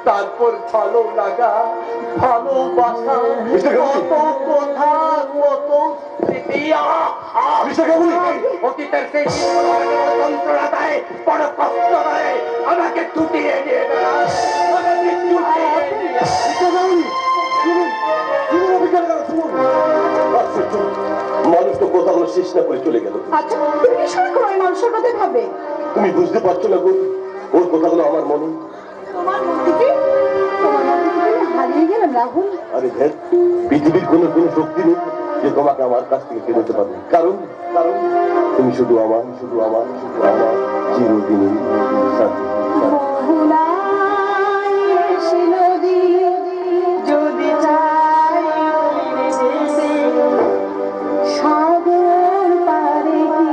[SPEAKER 2] তারপর ভালো লাগা, ভালোবাসা, কত কথা, কত স্মৃতি। অতীতের সেই যন্ত্রণা দেয়, বড় কষ্ট দেয়, আমাকে ছুটিয়ে নিয়ে বেড়ায়, আমাকে ছুটিয়ে নিয়ে।
[SPEAKER 1] মানুষ তো কথাগুলো শেষ না করে চলে গেল।
[SPEAKER 3] আচ্ছা, তুমি কি শুরু করো মানুষের কথা ভাবে?
[SPEAKER 1] তুমি বুঝতে পারছো না গো, ওর কথাগুলো আমার মনে।
[SPEAKER 3] তোমার মধ্যে কি হারিয়ে গেলাম রাহুল?
[SPEAKER 1] আরে ধ্যান, পৃথিবীর কোনো শক্তি নেই যে তোমাকে আমার কাছ থেকে কেড়ে নিতে পারবে। কারণ কারণ তুমি শুধু আমার, শুধু আমার, শুধু আমার চিরদিনই সাথী।
[SPEAKER 3] যদি চাই সাগর পারে
[SPEAKER 1] কি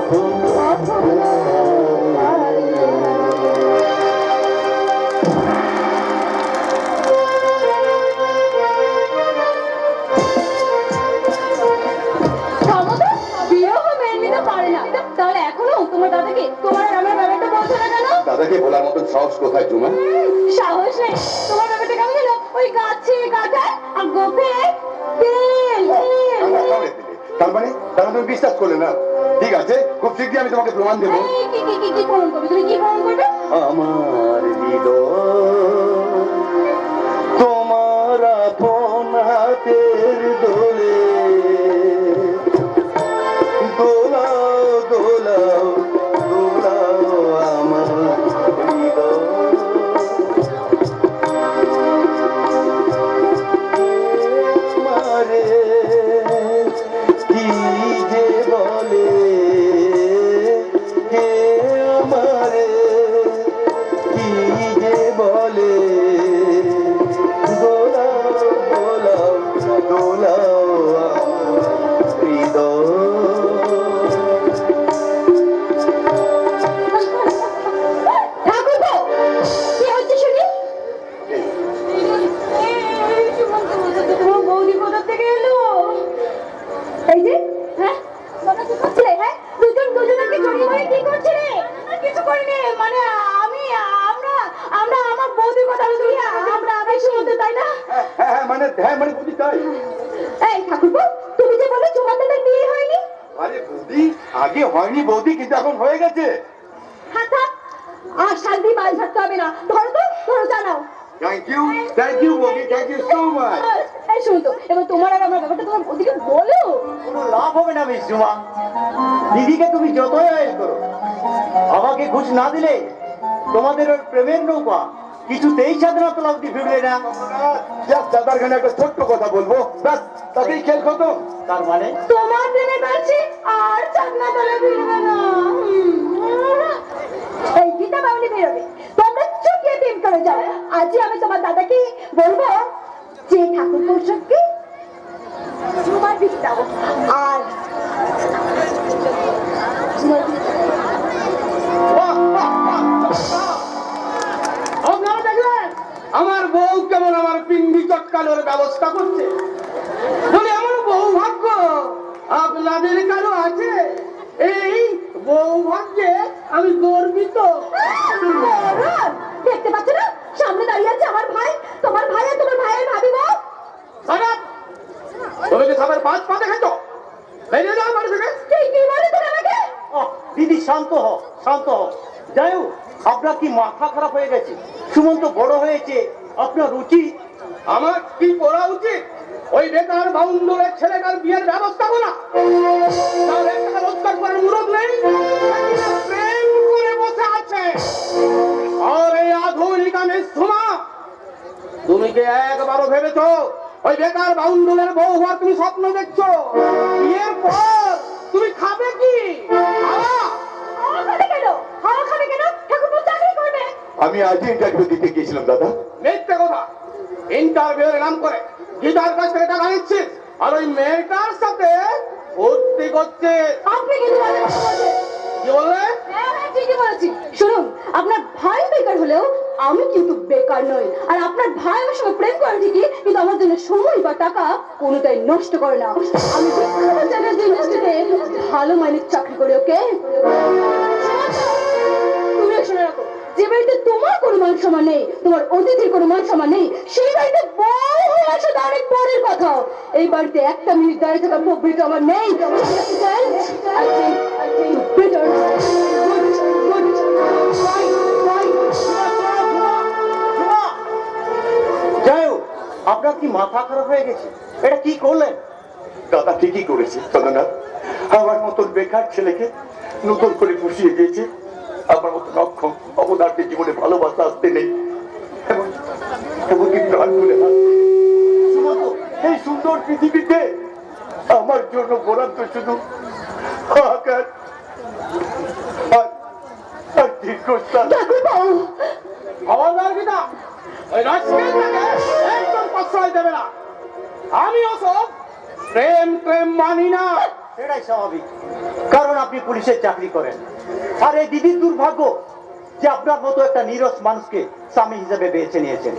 [SPEAKER 6] ক্ষমতা বিয়েও মেনে নিতে পারে না, তাহলে এখনো তোমার দাদাকে তোমার আর আমার ব্যাপারটা বলছো না কেন?
[SPEAKER 1] দাদাকে বলার মতন সাহস কোথায় তোমার?
[SPEAKER 6] সাহস নেই। তোমার ব্যাপারটা কেমন গেল? ওই গাছে কাঁঠাল আর গোপে তেল।
[SPEAKER 1] তার মানে তুমি বিশ্বাস করলে না? ঠিক আছে, খুব শীঘ্রই আমি তোমাকে প্রমাণ দেবো।
[SPEAKER 6] এই, কি প্রমাণ করবে? তুমি কি প্রমাণ করবে?
[SPEAKER 4] আমার হৃদয় তোমার আপন হাতের দোলে দোলাও দোলাও দোলাও আমার হৃদয় মারে কি যে বলে কে আমারে কি যে বলে দোলাও দোলাও দোলাও আমার হৃদয়
[SPEAKER 6] ঠাকুরপো, কি হচ্ছে শুনি? তোমার বৌদি কোথা থেকে এলো? এই যে, হ্যাঁ তোমরা কি করছিলে? হ্যাঁ, দুজনকে জড়িয়ে ধরে কি করছিলে? কিছু করিনি, মানে আমরা আমার বৌদির কথা বলছি। আমরা সুমন্ত, তাই না?
[SPEAKER 1] মানে বুঝি তাই?
[SPEAKER 6] এই ঠাকুরপো, তুমি যে বলে তোমার দাদার বিয়ে হয়নি?
[SPEAKER 1] আরে বৌদি, আগে হয়নি বৌদি, কিন্তু এখন হয়ে গেছে।
[SPEAKER 6] থাক থাক, আর শান্তি মাছ ধরতে হবে না। ধরো তো, ধরো, জানাও।
[SPEAKER 1] থ্যাংক ইউ বৌদি, থ্যাংক ইউ সো মাচ।
[SPEAKER 6] এই শুনো তো, এবার তোমার আর আমার ব্যাপারটা তোমার বৌদিকে বলো।
[SPEAKER 4] কোনো লাভ হবে না মিস জুমা। দিদিকে তুমি যতই আয়েস করো, আমাকে ঘুষ না দিলে তোমাদের ওর প্রেমের নৌকা কিছুতেই স্বাধীনতা লাভটি ফিরবে না।
[SPEAKER 1] দাদার খানে একটা ছোট্ট কথা বলবো, ব্যাস তাতেই খেল খতম।
[SPEAKER 4] তার মানে
[SPEAKER 6] তোমার প্রেমে বাড়ছে আর চাকনা তলে ফিরবে না। এই গীতা বাউলি বেরোবে, তোমরা চুকিয়ে প্রেম করে যাও। আজই আমি তোমার দাদাকে বলবো যে ঠাকুর পোষককে তোমার দিকে যাবো। আর
[SPEAKER 2] আপনারা দেখলেন আমার বউ কেমন আমার পিন্ডি চটকানোর ব্যবস্থা করছে? বলে এমন বউ ভাগ্য আপনাদের কারো আছে? এই বউ ভাগ্যে আমি গর্বিত।
[SPEAKER 6] মরণ! দেখতে পাচ্ছ না, সামনে দাঁড়িয়ে আছে আমার ভাই, তোমার ভাই আর তোমার ভাইয়ের ভাবি বউ।
[SPEAKER 2] খারাপ, তুমি কি সবার পাঁচ পা দেখেছো? বেরিয়ে যাও বাড়ি থেকে।
[SPEAKER 6] কি বলে তোর আমাকে?
[SPEAKER 4] দিদি শান্ত হও, শান্ত হও। যাই হোক, আপনার কি মাথা খারাপ হয়ে গেছে? সুমন্ত বড় হয়েছে, আপনার উচিত।
[SPEAKER 2] আমার কি করা উচিত? ওই বেকার বাউন্ডলের ছেলেটার বিয়ের ব্যবস্থা করা। তার এক টাকা রোজগার করার মুরত নেই, প্রেম করে বসে আছে। আর এই আধুনিক আমি সুমা, তুমি কি একবারও ভেবেছো ওই বেকার বাউন্ডলের বউ হওয়ার তুমি স্বপ্ন দেখছো? বিয়ের পর তুমি খাবে কি? খাওয়া?
[SPEAKER 6] খাবে কেন? খাবে কেন? ঠাকুরপো চাকরি করবে।
[SPEAKER 1] আমি আজই ইন্টারভিউ দিতে গিয়েছিলাম দাদা।
[SPEAKER 2] মিথ্যে কথা। ইন্টারভিউর নাম করে গীতার কাছ থেকে টাকা নিচ্ছিস আর ওই মেয়েটার সাথে ভর্তি করছে।
[SPEAKER 6] আপনি কিন্তু বাজে কথা বলছেন।
[SPEAKER 2] কি বললে?
[SPEAKER 6] হ্যাঁ, ঠিকই বলেছি। শুনুন, আপনার ভাই বেকার হলেও আমি কিন্তু বেকার নই। আর আপনার ভাই আমার সঙ্গে প্রেম করে ঠিকই, কিন্তু আমার জন্য সময় বা টাকা কোনোটাই নষ্ট করে না। আমি বিখ্যাত চ্যালেঞ্জ ইন্ডাস্ট্রিতে ভালো মাইনের চাকরি করি। ওকে, তুমিও শুনে রাখো, যে বাড়িতে তোমার কোনো মান সম্মান নেই, তোমার অতিথির কোনো মান সম্মান নেই, সেই বাড়িতে বউ হয়ে আসাটা অনেক পরের কথা। এই বাড়িতে একটা মিনিট দাঁড়িয়ে থাকার প্রবৃত্তি আমার নেই।
[SPEAKER 4] যাই হোক, আপনার কি মাথা খারাপ হয়ে গেছে? এটা কি করলেন?
[SPEAKER 1] দাদা ঠিকই করেছে চন্দ্রনাথ, আমার মতন বেকার ছেলেকে নতুন করে পুষিয়ে দিয়েছে। আমার মতন অক্ষম অবদার্থের জীবনে ভালোবাসা আসতে নেই, এমনকি প্রাণ খুলে এই সুন্দর পৃথিবীতে আমার জন্য বরাদ্দ শুধু হাহাকার আর দীর্ঘশ্বাস।
[SPEAKER 2] খবরদার গীতা, ওই রাজকেলটাকে একদম প্রশ্রয় দেবে না। আমি অশোক প্রেম প্রেম মানি না।
[SPEAKER 4] সেটাই স্বাভাবিক। কারণ আপনি পুলিশের চাকরি করেন। আর এই দিদির দুর্ভাগ্য যে আপনার মতো একটা নিরস মানুষকে স্বামী হিসেবে বেছে নিয়েছেন।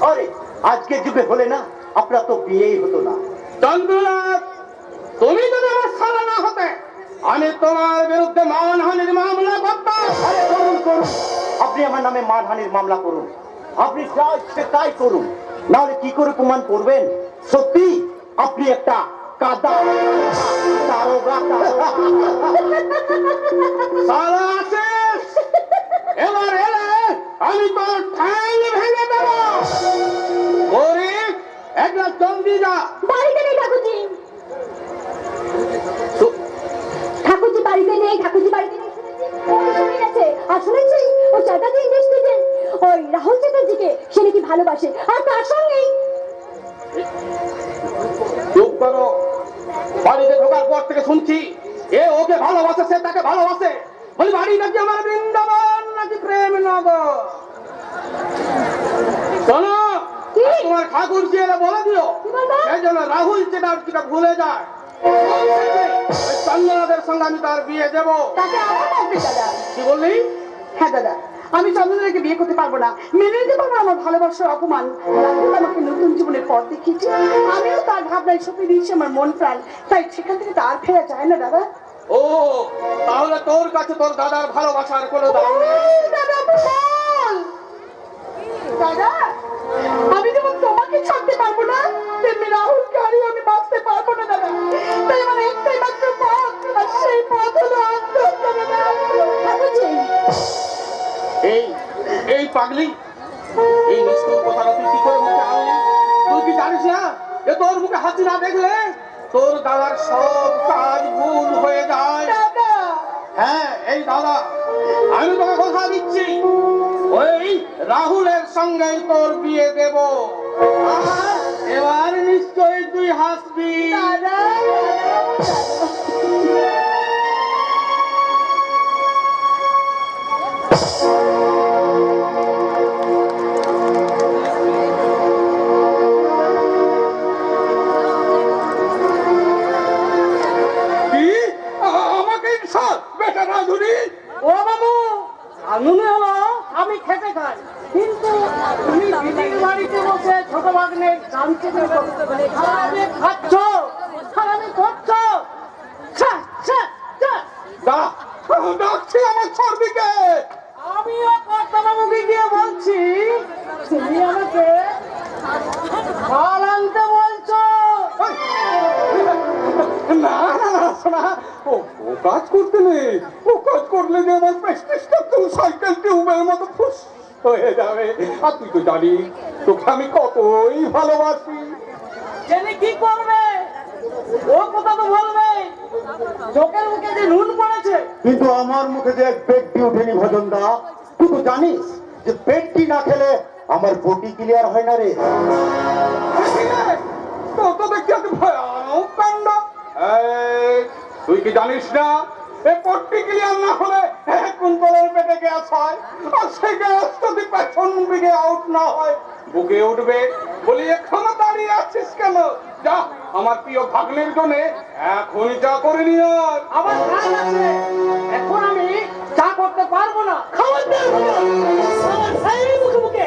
[SPEAKER 4] আরে আজকের যুগে হলে না আপনার তো বিয়েই হতো না।
[SPEAKER 5] চন্দ্রনাথ, তুমি যদি আমার সালা না হতে আমি তোমার বিরুদ্ধে মানহানির মামলা করতাম।
[SPEAKER 4] আরে করুন করুন, আপনি আমার নামে মানহানির মামলা করুন, আপনি যা ইচ্ছে তাই করুন, নাহলে কি করে প্রমাণ করবেন সত্যি আপনি একটা কাদা দারোগা?
[SPEAKER 5] সালা আছিস, এবার এলে আমি তোর ঠ্যাং ভেঙে দেব। গরিব একটা জলদি যা।
[SPEAKER 6] বাড়িতে নেই ঠাকুরজি, ঠাকুরজি বাড়িতে নেই, ঠাকুরজি বাড়িতে নেই। শুনে গেছে আর শুনেছি ও চ্যাটার্জি ইন্ডাস্ট্রিজের ওই রাহুল চ্যাটার্জিকে সে নাকি ভালোবাসে, আর তার সঙ্গেই
[SPEAKER 5] চুপ করো। বাড়িতে ঢোকার পর থেকে শুনছি এ ওকে ভালোবাসে, সে তাকে ভালোবাসে। বলি বাড়ি নাকি আমার বৃন্দাবন নাকি প্রেম নগর। শোনো,
[SPEAKER 6] কি?
[SPEAKER 5] তোমার ঠাকুর জি এলে বলে দিও
[SPEAKER 6] কি বলবো?
[SPEAKER 5] সেই জন্য রাহুল চ্যাটার্জিটা ভুলে যায়। ওই চন্দ্রনাথের সঙ্গে আমি তার বিয়ে দেবো।
[SPEAKER 6] তাকে আমার লাগবে দাদা।
[SPEAKER 5] কি বললি?
[SPEAKER 6] হ্যাঁ দাদা, আমি চন্দ্রনাথকে বিয়ে করতে পারবো না, মেনে নিতে পারবো না আমার ভালোবাসার অপমান। রাহুল আমাকে নতুন জীবনের পথ দেখিয়েছে, আমিও তার ভাবনায় সঁপে দিয়েছি আমার মন প্রাণ, তাই সেখান থেকে তার ফেরা যায় না দাদা।
[SPEAKER 5] ও তাহলে তোর কাছে তোর দাদার ভালোবাসার কোনো দাম নেই।
[SPEAKER 6] দাদা বল। দাদা, আমি যেমন তোমাকে ছাড়তে পারবো না, তেমনি রাহুলকে হারিয়ে আমি বাঁচতে পারবো না দাদা। তাই আমার একটাই মাত্র পথ, আর সেই পথ হলো আত্মহত্যা দাদা। ঠাকুরজি,
[SPEAKER 5] এই এই পাগলি, এই নিষ্ঠুর কথাটা তুই কি করে মুখে আনলি? তুই কি জানিস না যে তোর মুখে হাসি না দেখলে তোর দাদার সব কাজ ভুল হয়ে যায়?
[SPEAKER 6] দাদা
[SPEAKER 5] হ্যাঁ এই দাদা, আমি তোকে কথা দিচ্ছি, ওই রাহুলের সঙ্গে তোর বিয়ে দেব। আর এবার নিশ্চয়ই তুই হাসবি।
[SPEAKER 6] দাদা
[SPEAKER 5] কি? আমাকে ইনসাফ বেটা রাধুনি?
[SPEAKER 3] ও বাবু, কানুনে হলো আমি খেতে খাই, কিন্তু তুমি দিদির বাড়িতে বসে ছোট ভাগ্নের গান চেপে খারাপে খাচ্ছ, খারাপে করছো।
[SPEAKER 5] ডাকছি আমার ছড়দিকে।
[SPEAKER 3] আমিও কর্তাবাবুকে গিয়ে বলছি তুমি আমাকে ফল আনতে বলছো।
[SPEAKER 5] না না না শোনা, ও ও কাজ করতে নেই। ও কাজ করলে যে আমার প্রেস্টিজটা তুই সাইকেল টিউবের মতো ফুস হয়ে যাবে। আর তুই তো জানিস তোকে আমি কতই ভালোবাসি।
[SPEAKER 3] জেনে কি করবে? ও কথা তো বলবে, চোখের মুখে যে নুন পড়েছে।
[SPEAKER 4] কিন্তু আমার মুখে যে পেটটি ওঠেনি ভজনদা, তুই তো জানিস যে পেটটি না খেলে আমার বটি ক্লিয়ার হয় না রে।
[SPEAKER 5] তো তো দেখছি এত ভয়ানক কাণ্ড। এই, তুই কি জানিস না এ পট্টি ক্লিয়ার না হলে কুন্তলের পেটে গ্যাস হয়, আর সেই গ্যাস যদি পেছন দিকে আউট না হয় বুকে উঠবে। বলি এখনো দাঁড়িয়ে আছিস কেন? যা আমার প্রিয় ভাগ্নের জন্য এখনই চা করে নিয়ে আয়।
[SPEAKER 3] আমার কাজ আছে, এখন আমি চা করতে পারবো না। খবরদার বলো, আমার ভাইয়ের মুখে মুখে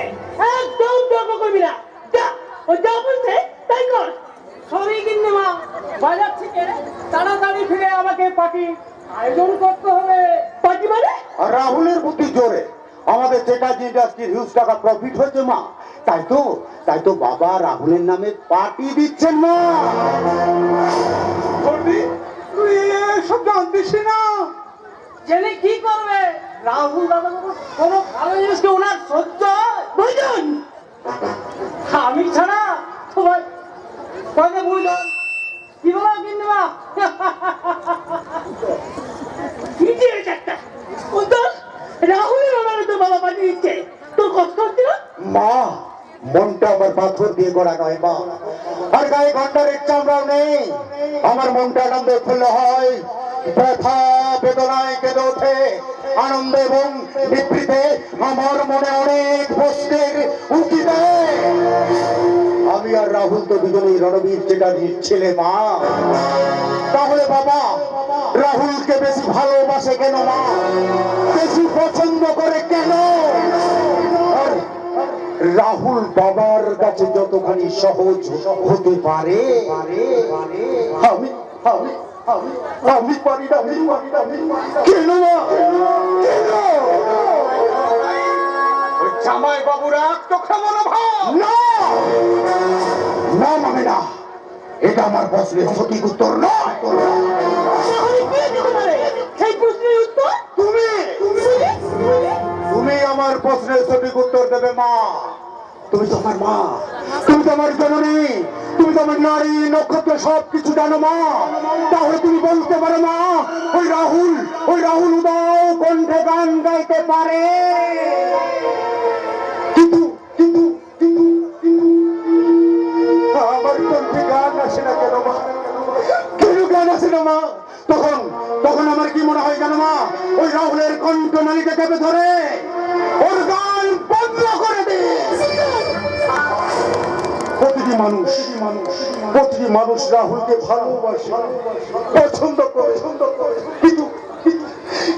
[SPEAKER 3] একদম তর্ক করবি না। যা, ও যা বলছে তাই কর। সরি কিন্তু মা, বাজার থেকে তাড়াতাড়ি ফিরে আমাকে পার্টি আয়োজন করতে হবে। পার্টি মানে?
[SPEAKER 4] আর রাহুলের বুদ্ধি জোরে আমাদের চ্যাটার্জি ইন্ডাস্ট্রির হিউজ টাকা প্রফিট হয়েছে মা, তাই তো বাবা রাহুলের নামে পার্টি দিচ্ছেন মা।
[SPEAKER 5] তুই এসব জানতিস না?
[SPEAKER 3] জেনে কি করবে? রাহুল দাদা কোনো ভালো জিনিসকে ওনার সহ্য বুঝুন। আমি ছাড়া তোমার কয়টা বুঝলাম কি বলা কিন্তু মা রাহুলের ওনারে তো বাবা পাঠিয়ে দিচ্ছে, তোর কষ্ট হচ্ছে না?
[SPEAKER 4] মা মনটা আমার পাথর দিয়ে গড়া নয় মা, আর গায়ে ঘন্টারের চামড়াও নেই। আমার মনটা আনন্দে উৎফুল্ল হয়, ব্যথা বেদনায় কেঁদে ওঠে। আনন্দ এবং নিবৃতে আমার মনে অনেক প্রশ্নের উঠি দেয়। আমি আর রাহুল তো দুজনেই রণবীর চ্যাটার্জির ছেলে মা। তাহলে বাবা রাহুলকে বেশি ভালোবাসে কেন মা? বেশি পছন্দ করে কেন? আর রাহুল বাবার কাছে যতখানি সহজ হতে পারে আমি আমি আমি আমি পারি না, আমি পারি না, আমি পারি না। কেন মা? কেন?
[SPEAKER 2] জামাই বাবুরা তো খাবো না ভাব।
[SPEAKER 4] না না মানে না, এটা আমার প্রশ্নের সঠিক উত্তর নয়।
[SPEAKER 3] তাহলে কে দিতে পারে সেই প্রশ্নের উত্তর?
[SPEAKER 4] তুমি তুমি আমার প্রশ্নের সঠিক উত্তর দেবে মা। তুমি তো আমার মা, তুমি তো আমার জননী, তুমি তো আমার নারী নক্ষত্র সবকিছু জানো মা। তাহলে তুমি বলতে পারো মা, ওই রাহুল উদাও কণ্ঠে গান গাইতে পারে, কিন্তু কিন্তু কিন্তু আমার কণ্ঠে গান আসে না কেন মা? কেন গান আসে না মা? তখন তখন আমার কি মনে হয় জানো মা, ওই রাহুলের কণ্ঠ নালীকে চেপে ধরে ওর গান বন্ধ করে দে। প্রতিটি মানুষ রাহুলকে ভালোবাসে, পছন্দ করে, কিন্তু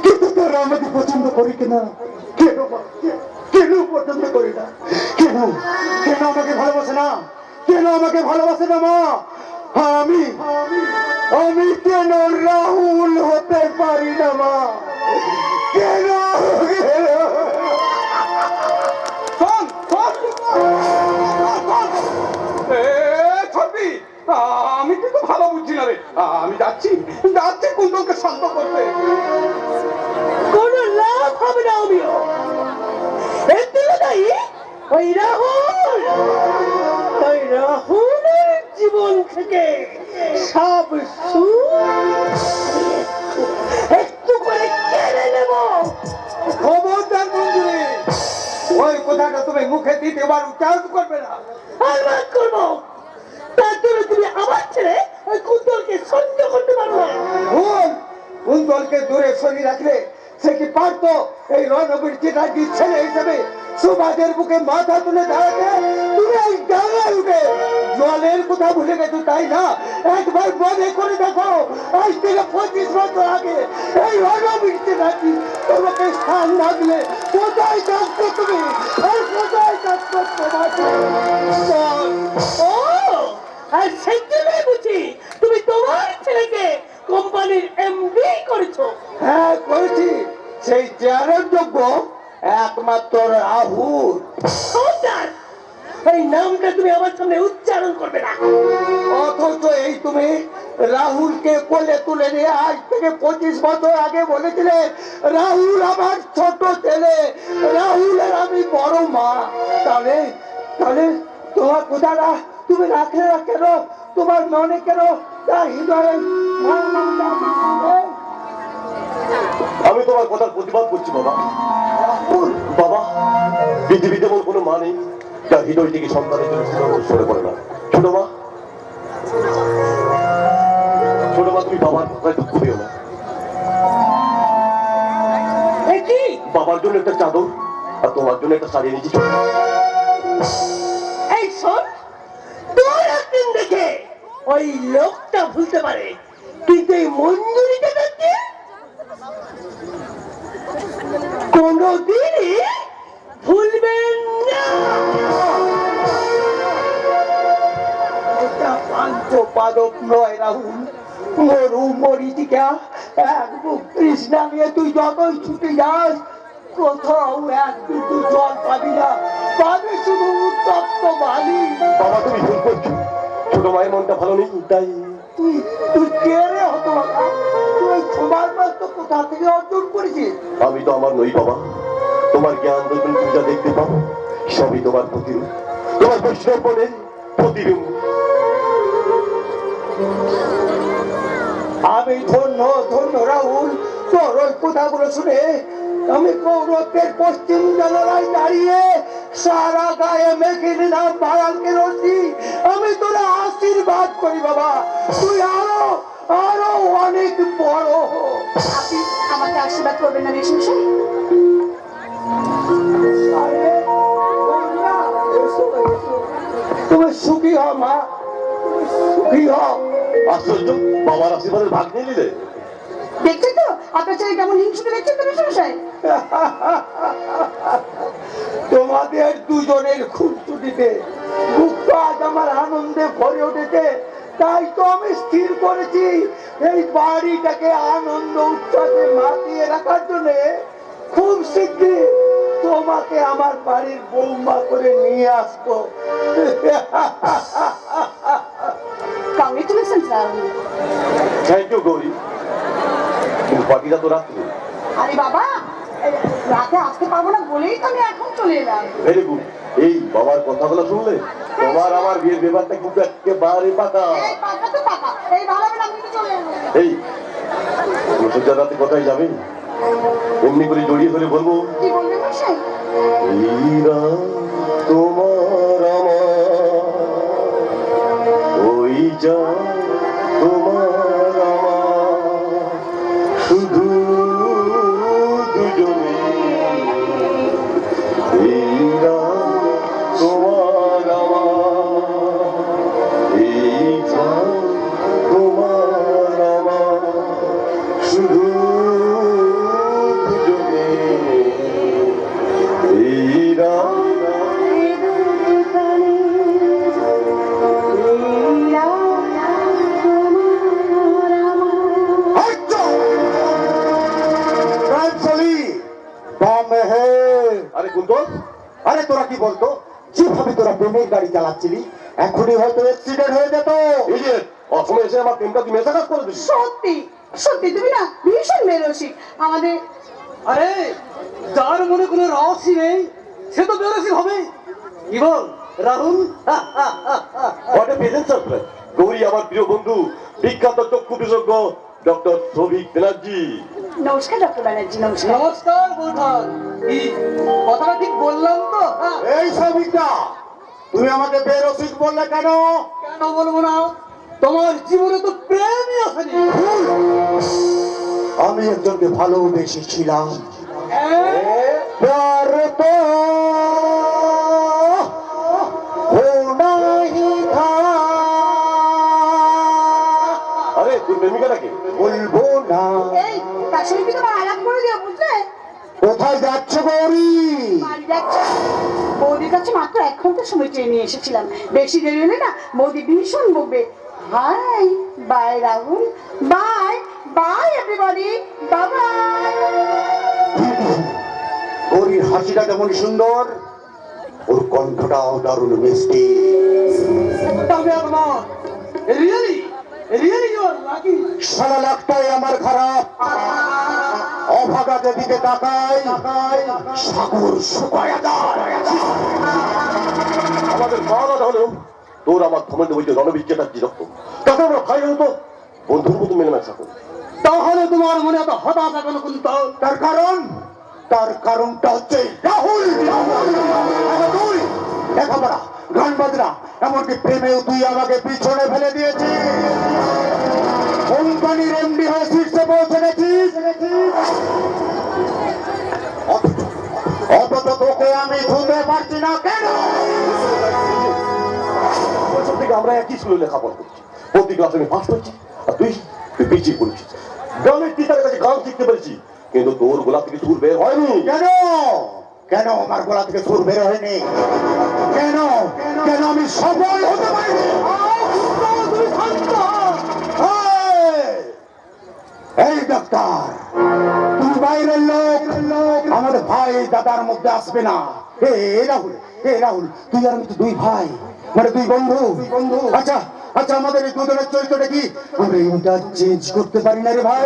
[SPEAKER 4] কিন্তু তারা আমাকে পছন্দ করি কিনা? কেন মা? কেন পছন্দ করি না? কেন কেন আমাকে ভালোবাসে না? কেন আমাকে ভালোবাসে না মা? আমি আমি কেন রাহুল হতে পারি না মা? কেন?
[SPEAKER 2] শোন শোন ছবি, আমি কিন্তু ভালো বুঝছি না রে। আমি যাচ্ছি কুন্তলকে শান্ত করতে।
[SPEAKER 3] কোন লাভ হবে না আমিও। এর তুলনায় ওই রাহুলের জীবন থেকে সব একটু করে কেড়ে নেব।
[SPEAKER 2] খবরদার মঞ্জুরি, ওই কথাটা তুমি মুখে দ্বিতীয়বার উচ্চারণ করবে না।
[SPEAKER 3] আর বাদ করবো, তার জন্য তুমি আমার ছেড়ে ওই কুন্তলকে সহ্য করতে পারো না।
[SPEAKER 2] কুন্তলকে দূরে সরিয়ে রাখলে সে কি পারতো এই রণবীর চ্যাটার্জির ছেলে হিসেবে সমাজের বুকে মাথা তুলে দাঁড়াতে? তুমি এই ডাঙায় উঠে জলের কথা ভুলে গেছো তাই না? একবার মনে করে দেখো, আজ থেকে 25 বছর আগে এই রণবীর চ্যাটার্জি তোমাকে স্থান না দিলে কোথায় থাকতো তুমি? আর কোথায় থাকতো তোমার দল?
[SPEAKER 3] ও, আর সেই জন্যই বুঝি তুমি তোমার ছেলেকে কোম্পানির এমডি করেছো।
[SPEAKER 2] হ্যাঁ করেছি, সেই চেয়ারের যোগ্য একমাত্র রাহুল।
[SPEAKER 3] খবরদার, এই নামটা তুমি আমার সামনে উচ্চারণ করবে না।
[SPEAKER 2] অথচ এই তুমি রাহুলকে কোলে তুলে নিয়ে আজ থেকে 25 বছর আগে বলেছিলে রাহুল আমার ছোট ছেলে, রাহুলের আমি বড় মা। তাহলে তাহলে তোমার কথাটা তুমি রাখলে না কেন? তোমার মনে কেন তার হৃদয়ে
[SPEAKER 1] আমি তোমার কথার প্রতিবাদ করছি বাবা। বাবা, পৃথিবীতে এমন কোনো মা নেই যার হৃদয় থেকে সন্তানের জন্য হৃদয় সরে পড়ে না। ছোট মা, তুমি বাবার কথায় দুঃখ পেও না।
[SPEAKER 3] এ কি?
[SPEAKER 1] বাবার জন্য একটা চাদর আর তোমার জন্য একটা শাড়ি এনেছি।
[SPEAKER 3] এই শোন, তোর একদিন দেখে ওই লোকটা ভুলতে পারে, কিন্তু এই মঞ্জুরিটা দেখে কোনদিনই ভুলবেন না।
[SPEAKER 2] এটা পান্থ পাদক নয় রাহুল, মরু মরিচিকা। এক বুক তৃষ্ণা নিয়ে তুই যতই ছুটে যাস কোথাও এক বিন্দু জল পাবি না, পাবি শুধু উত্তপ্ত বালি।
[SPEAKER 1] বাবা, তুমি ভুল করছো। ছোট মায়ের মনটা ভালো নেই, তাই
[SPEAKER 2] তুই তুই কে রে হতভাগা? তুই তোমার মাত্র কোথা থেকে অর্জন করেছিস?
[SPEAKER 1] আমি তো আমার নই বাবা। তোমার জ্ঞান দর্পণ তুমি যা দেখতে পাবো সবই তোমার প্রতিরূপ, তোমার বৈষ্ণব মনের প্রতিরূপ।
[SPEAKER 2] আমি ধন্য ধন্য রাহুল, তোর ওই কথাগুলো শুনে আমি কৌরবের পশ্চিম জানালায় দাঁড়িয়ে সারা গায়ে মেখে নিলাম বাড়ালকে রশি। আমি তোরা আশীর্বাদ করি বাবা, তুই আরো আরো অনেক বড় হো।
[SPEAKER 6] আপনি আমাকে আশীর্বাদ করবেন না মেশমশাই?
[SPEAKER 2] আরে, বন্ধুরা, এসো, এসো। তুমি সুখী মা সুখী হও।
[SPEAKER 1] আশ্চর্য, বাবার আশীর্বাদের ভাগ নিয়ে নিলে।
[SPEAKER 6] দেখছেন তো আপনার ছেলে কেমন হিংসুটে দেখছেন তো মেশামশাই?
[SPEAKER 2] তোমাদের দুজনের খুনসুটিতে বুকটা আজ আমার আনন্দে ভরে উঠেছে। তাই তো আমি স্থির করেছি এই বাড়িটাকে আনন্দ উচ্ছ্বাসে মাতিয়ে রাখার জন্য খুব শীঘ্রই তোমাকে আমার বাড়ির বৌমা করে নিয়ে আসবো।
[SPEAKER 6] Congratulation sir.
[SPEAKER 1] Thank you Gauri, কিন্তু পার্টিটা তো রাত্রে।
[SPEAKER 6] আরে বাবা, রাতে আসতে পারবো না বলেই তো আমি এখন চলে এলাম।
[SPEAKER 1] Very good. এই বাবার কথাগুলো শুনলে তোমার আমার বিয়ের ব্যাপারটা কিন্তু একেবারে পাকা।
[SPEAKER 6] এই পাকা তো পাকা, এই ভালো হবে না আমি চলে এলাম।
[SPEAKER 1] এই সজ্জা রাতে কোথায় যাবে? এমনি করে জড়িয়ে ধরে বলবো,
[SPEAKER 6] কি বলবেন মশাই?
[SPEAKER 1] এই রাত তোমার আমার, ওই যা তোমার আমার, শুধু দুজনে। এই রাত তোমার আমার, এই যা তোমার আমার, শুধু দুজনে। এই রাত আরে কুন্তল,
[SPEAKER 4] আরে তোরা কি বলতো, যেভাবে তোরা প্রেমের গাড়ি চালাচ্ছিলি এখনই হয়তো অ্যাক্সিডেন্ট হয়ে যেত।
[SPEAKER 1] এই যে অসময়ে এসে আমার প্রেমটা তুমি মেশাকাজ করে দিলি।
[SPEAKER 6] সত্যি সত্যি তুমি না ভীষণ মেরসিক। আমাদের
[SPEAKER 2] আরে যার মনে কোনো রসই নেই সে তো বেরসিক হবে। কি বল Rahul?
[SPEAKER 1] What a present surprise. Gauri আমার প্রিয় বন্ধু, বিখ্যাত চক্ষু বিশেষজ্ঞ ডক্টর সৌভিক ব্যানার্জি।
[SPEAKER 6] নমস্কার ডক্টর ব্যানার্জি। নমস্কার।
[SPEAKER 2] নমস্কার বৌঠান। কি কথাটা ঠিক বললাম তো?
[SPEAKER 4] এই সবিতা, তুমি আমাকে বেরসিক বললে কেন?
[SPEAKER 2] কেন বলবো না? তোমার জীবনে তো প্রেমই আসেনি।
[SPEAKER 4] আমি একজনকে ভালোবেসেছিলাম।
[SPEAKER 2] হ্যাঁ?
[SPEAKER 4] प्यार तो होना ही था।
[SPEAKER 1] আরে তোর প্রেমিকাটাকে
[SPEAKER 4] বলবো না।
[SPEAKER 6] এই তার সঙ্গে কি তোমার আলাপ করে দিও বুঝলে?
[SPEAKER 4] কোথায় যাচ্ছ গৌরী?
[SPEAKER 6] বাড়ি যাচ্ছে। বৌদির কাছে মাত্র 1 ঘন্টা সময় চেয়ে নিয়ে এসেছিলাম। বেশি দেরি হলে না বৌদি ভীষণ বকবে। Hi bye Rahul, bye bye everybody, bye bye.
[SPEAKER 4] গৌরীর হাসিটা কেমন সুন্দর, ওর কণ্ঠটাও দারুণ মিষ্টি।
[SPEAKER 2] তবে আমার really really you are lucky.
[SPEAKER 4] সারা লাখটাই আমার খারাপ। অভাগাতে দিকে তাকাই, সাগর শুকায়া যায়।
[SPEAKER 1] আমাদের খাওয়া হলেও তোর আমার ধর্মের বইতে রণবিজ্ঞাতার রক্ত, তাতে আমরা খাই হতো বন্ধুর মতো মেলামেশা করি।
[SPEAKER 2] তাহলে তোমার মনে এত হতাশা কেন কুন্তল?
[SPEAKER 4] তার কারণটা হচ্ছে রাহুল। তুই লেখাপড়া, গান বাজনা, এমনকি প্রেমেও তুই আমাকে পিছনে ফেলে দিয়েছিস। কোম্পানির এমডি হয়ে শীর্ষে পৌঁছে গেছিস, অথচ তোকে আমি ধুতে পারছি না কেন?
[SPEAKER 1] ওইসব থেকে আমরা একই স্কুলে লেখাপড়া করছি, প্রতি ক্লাসে আমি ফার্স্ট হয়েছি আর তুই পিছিয়ে পড়েছিস। গ্রামের টিচারের কাছে গান শিখতে পেরেছি, কিন্তু তোর গোলা থেকে সুর বের হয়নি।
[SPEAKER 4] কেন কেন আমার গলা থেকে সুর বের হয়নি? কেন কেন আমি সফল হতে পারিনি? এই ডাক্তার, তুই বাইরের লোক, আমাদের ভাই দাদার মধ্যে আসবে না। এ রাহুল, তুই আর আমি তো 2 ভাই, মানে 2 বন্ধু। আচ্ছা আচ্ছা, আমাদের এই দুজনের চরিত্রটা কি আমরা ইন্টারচেঞ্জ করতে পারি না রে ভাই?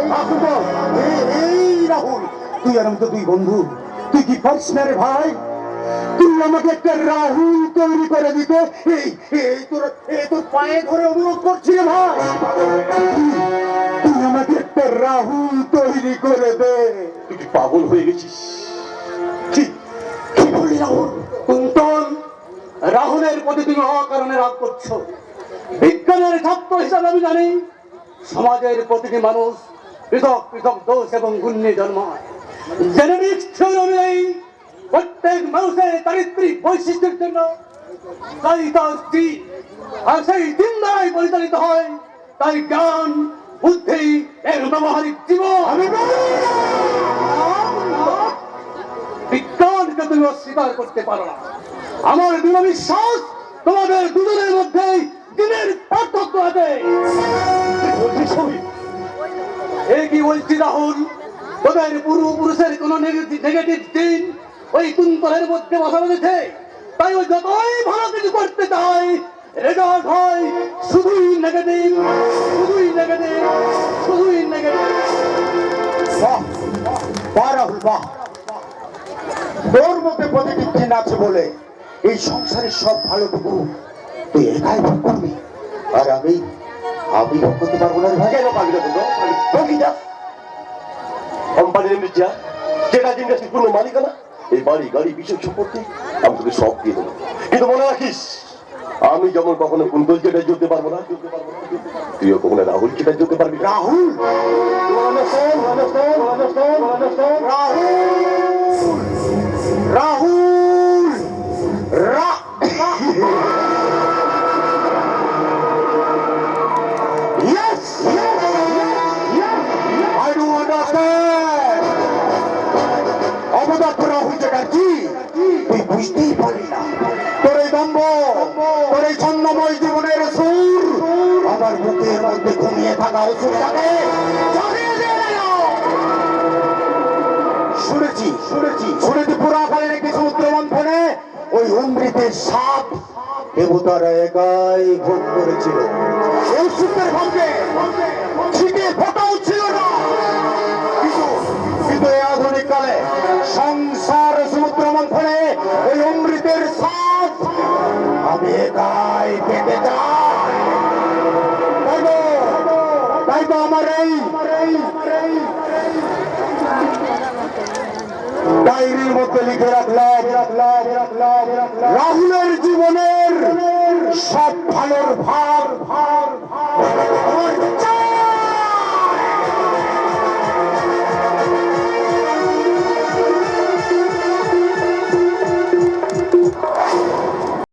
[SPEAKER 4] এই রাহুল, তুই আর আমি তো 2 বন্ধু, তুই কি পারিস না রে ভাই? তুই আমাকে একটা রাহুল তৈরি করে দিতে তোর পায়ে ধরে অনুরোধ করছি রে ভাই। তুই আমাকে একটা রাহুল তৈরি করে দে।
[SPEAKER 1] তুই কি পাগল হয়ে গেছিস?
[SPEAKER 4] কি বললি রাহুল?
[SPEAKER 2] কুন্তল, রাহুলের প্রতি তুমি অকারণে রাগ করছো। বিজ্ঞানের ছাত্র হিসাবে আমি জানি সমাজের প্রতিটি মানুষ পৃথক পৃথক দোষ এবং গুণ নিয়ে জন্মায়। জেনেটিক্স থিওরি অনুযায়ী প্রত্যেক মানুষের চারিত্রিক বৈশিষ্ট্যের জন্য তার স্ত্রী আর সেই দিন দ্বারাই পরিচালিত হয়, তাই জ্ঞান বুদ্ধি এর ব্যবহারিক জীবন। বিজ্ঞানকে তুমি অস্বীকার করতে পারো না। আমার দৃঢ় বিশ্বাস তোমাদের দুজনের মধ্যে দিনের পার্থক্য আছে। এই কি বলছি রাহুল, তোদের পূর্বপুরুষের কোন নেগেটিভ দিন ওই কুন্তলের মধ্যে বসা বেঁধেছে, তাই ওই যতই ভালো কিছু করতে চাই রেজাল্ট হয় শুধুই নেগেটিভ, শুধুই নেগেটিভ, শুধুই নেগেটিভ।
[SPEAKER 4] বাহ বাহ রাহুল বাহ, তোর মধ্যে পজিটিভ চিন্তা আছে বলে এই সংসারের সব ভালোটুকু তুই একাই ভোগ করবি, আর আমি ভোগ করতে পারবো না।
[SPEAKER 1] কেন পারবি না বন্ধু? বলি যা কোম্পানির মির্জা, যেটা ইন্ডাস্ট্রির পূর্ণ মালিকানা, এই বাড়ি গাড়ি বিষয় সম্পত্তি আমি তোকে সব দিয়ে দেবো, কিন্তু মনে রাখিস আমি যেমন কখনো কুন্তল চেটা যেতে পারবো না, তুইও কখনো রাহুল চেটা যেতে পারবি না।
[SPEAKER 4] Rahul Rahul Yes! I do understand! অবদার্থ Rahul Chatterjee, তুই বুঝতেই পারলি না তোর এই দম্ভ, তোর এই ছন্দময় জীবনের সুর আমার বুকের মধ্যে ঘুমিয়ে থাকা অসুরটাকে জাগিয়ে দিয়ে গেল। শুনেছি পুরাকালে নাকি সমুদ্র মন্থনে ওই অমৃতের সাপ দেবতারা একাই ভোগ করেছিল। এই সুন্দর ভাবকে ছিটে ফোটাও ছিল না, কিন্তু এই আধুনিক কালে সংসার সমুদ্র মন্থনে ওই অমৃতের সাপ আমি একাই পেতে চাই। তাই তো আমার এই ডায়েরির মধ্যে লিখে রাখলাম রাহুলের জীবনের সব ভালোর ভার